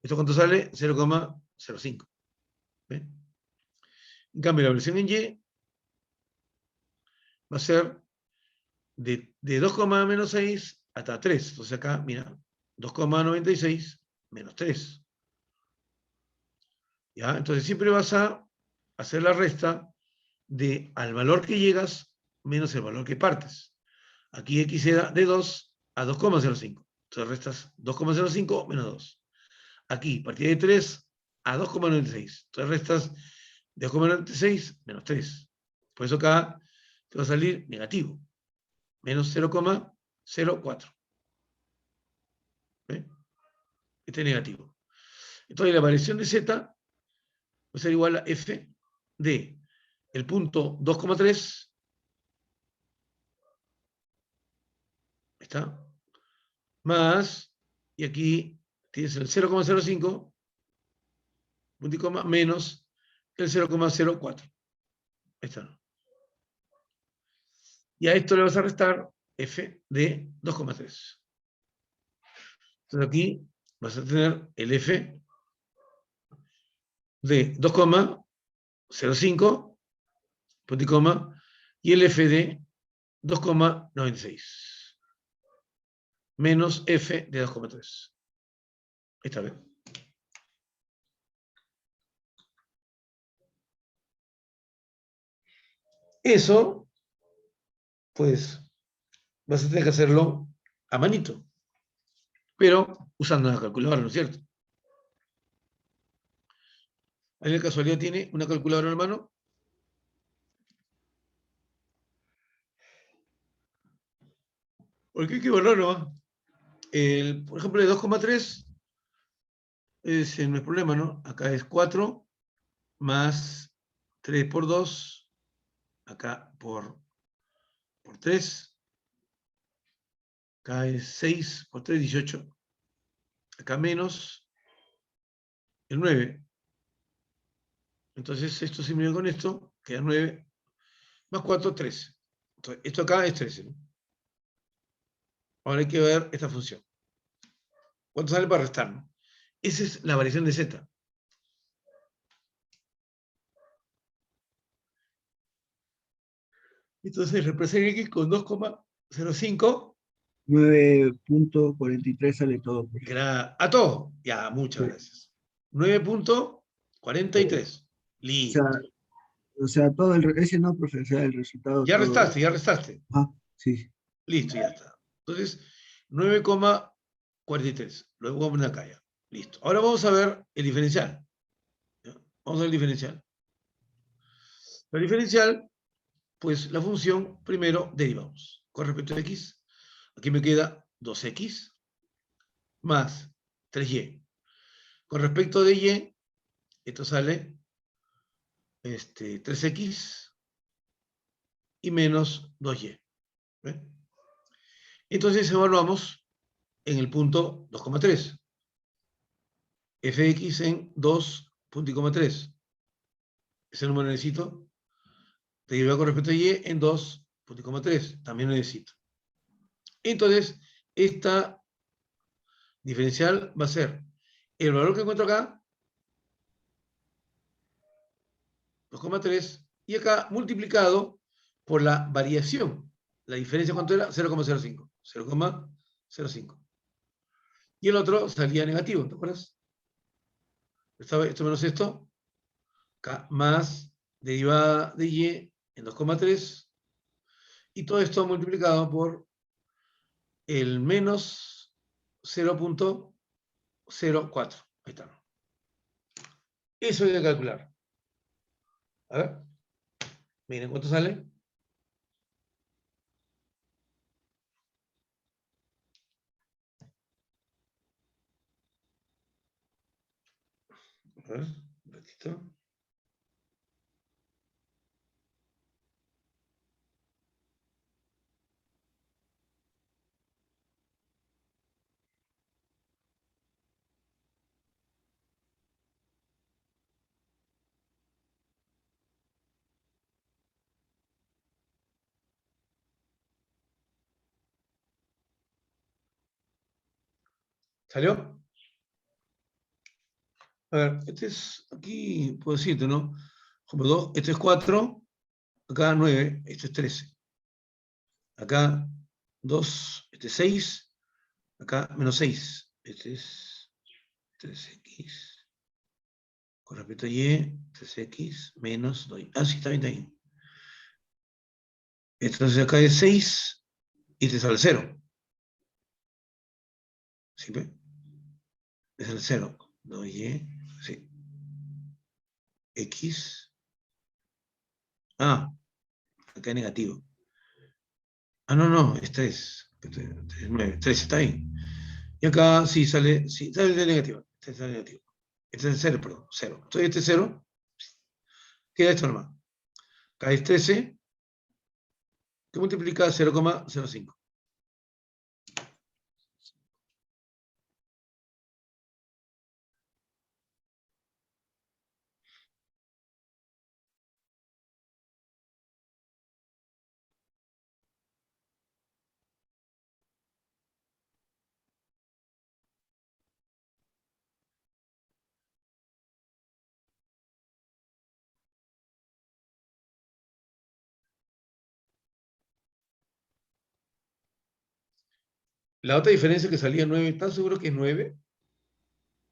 ¿Esto cuánto sale? 0,05. ¿Ven? En cambio, la variación en y va a ser de 2,6 hasta 3. Entonces acá, mira, 2,96 menos 3. ¿Ya? Entonces siempre vas a hacer la resta de al valor que llegas menos el valor que partes. Aquí x era de 2 a 2,05. Entonces restas 2,05 menos 2. Aquí, partida de 3 a 2,96. Entonces restas 2,96 menos 3. Por eso acá te va a salir negativo. Menos 0,04. ¿Ve? Este es negativo. Entonces la variación de z va a ser igual a f de el punto 2,3. ¿Está? Más, y aquí tienes el 0,05, punto y coma, menos el 0,04. Ahí está. Y a esto le vas a restar f de 2,3. Entonces aquí vas a tener el f de 2,05, punto y coma, y el f de 2,96. Menos f de 2,3. Está bien. Eso, pues, vas a tener que hacerlo a manito, pero usando una calculadora, ¿no es cierto? ¿Alguien de casualidad tiene una calculadora en mano? Porque hay que borrar nomás. Por ejemplo, el 2,3 no es problema, ¿no? Acá es 4 más 3 por 2, acá por 3, acá es 6 por 3, 18, acá menos el 9. Entonces esto se mide con esto, queda 9, más 4, 13. Entonces, esto acá es 13, ¿no? Ahora hay que ver esta función. ¿Cuánto sale para restar, no? Esa es la variación de Z. Entonces representa X con 2,05. 9.43 sale todo, pues. A todo. Ya, muchas Sí. gracias. 9.43. Listo. O sea, todo ese no, profe, o sea, el resultado Ya todo. restaste, ya restaste. Ah, sí. Listo, ya está. Entonces, 9,43. Luego vamos a poner acá ya. Listo. Ahora vamos a ver el diferencial. ¿Ya? Vamos a ver el diferencial. El diferencial, pues la función, primero derivamos. Con respecto a x, aquí me queda 2x más 3y. Con respecto de y, esto sale 3x y menos 2y. ¿Ve? Entonces evaluamos en el punto 2,3. f de x en 2.3. Ese número necesito. Derivado con respecto a y en 2.3. También lo necesito. Entonces, esta diferencial va a ser el valor que encuentro acá, 2,3, y acá multiplicado por la variación. La diferencia, ¿cuánto era? 0,05. 0,05. Y el otro salía negativo, ¿te acuerdas? Esto menos esto, acá más derivada de y en 2,3, y todo esto multiplicado por el menos 0.04. Ahí está. Eso hay que calcular. A ver. Miren cuánto sale. A ver, un ratito. ¿Salió? A ver, este es, aquí puedo decirte, ¿no? Como 2, este es 4, acá 9, este es 13. Acá 2, este es 6, acá menos 6. Este es 3x. Con respecto a y, 3x menos 2y. Ah, sí, está bien, está bien. Entonces acá es 6 y te sale 0. ¿Sí, ve? Es el 0. 2y, sí. X. Ah, acá es negativo. Ah, no, no, es 3. 9. 3 está bien. Y acá sí sale de negativo. Este sale negativo. Este es el 0, perdón. 0. Entonces este 0. Queda esto nomás. Acá es 13. Que multiplica 0,05. La otra diferencia que salía 9. ¿Estás seguro que es 9?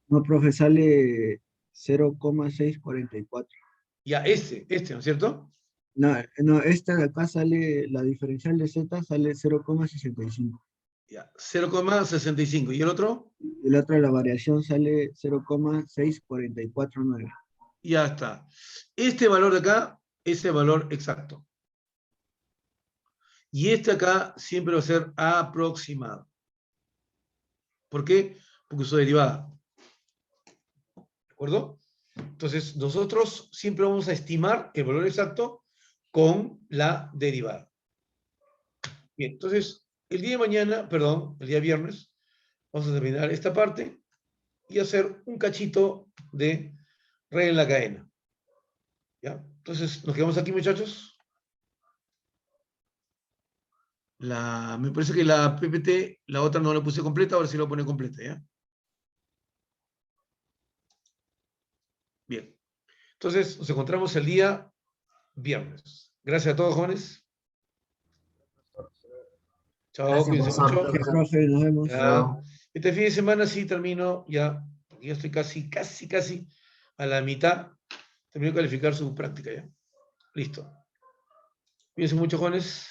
No, profe, sale 0,644. Ya, ¿no es cierto? No, no, esta de acá sale, la diferencial de Z sale 0,65. Ya, 0,65. ¿Y el otro? Y la otra, la variación sale 0,6449. Ya está. Este valor de acá es el valor exacto. Y este acá siempre va a ser aproximado. ¿Por qué? Porque uso derivada. ¿De acuerdo? Entonces, nosotros siempre vamos a estimar el valor exacto con la derivada. Bien, entonces, el día de mañana, perdón, el día viernes, vamos a terminar esta parte y hacer un cachito de regla en la cadena. ¿Ya? Entonces, nos quedamos aquí, muchachos. Me parece que la PPT, la otra no la puse completa, ahora sí la voy a poner completa, ¿ya? Bien. Entonces, nos encontramos el día viernes. Gracias a todos, jóvenes. Chao, Gracias, cuídense profesor. mucho. Gracias, profe, nos vemos. Ya. Luego. Este fin de semana sí termino ya, porque ya estoy casi a la mitad. Termino de calificar su práctica ya. Listo. Cuídense mucho, jóvenes.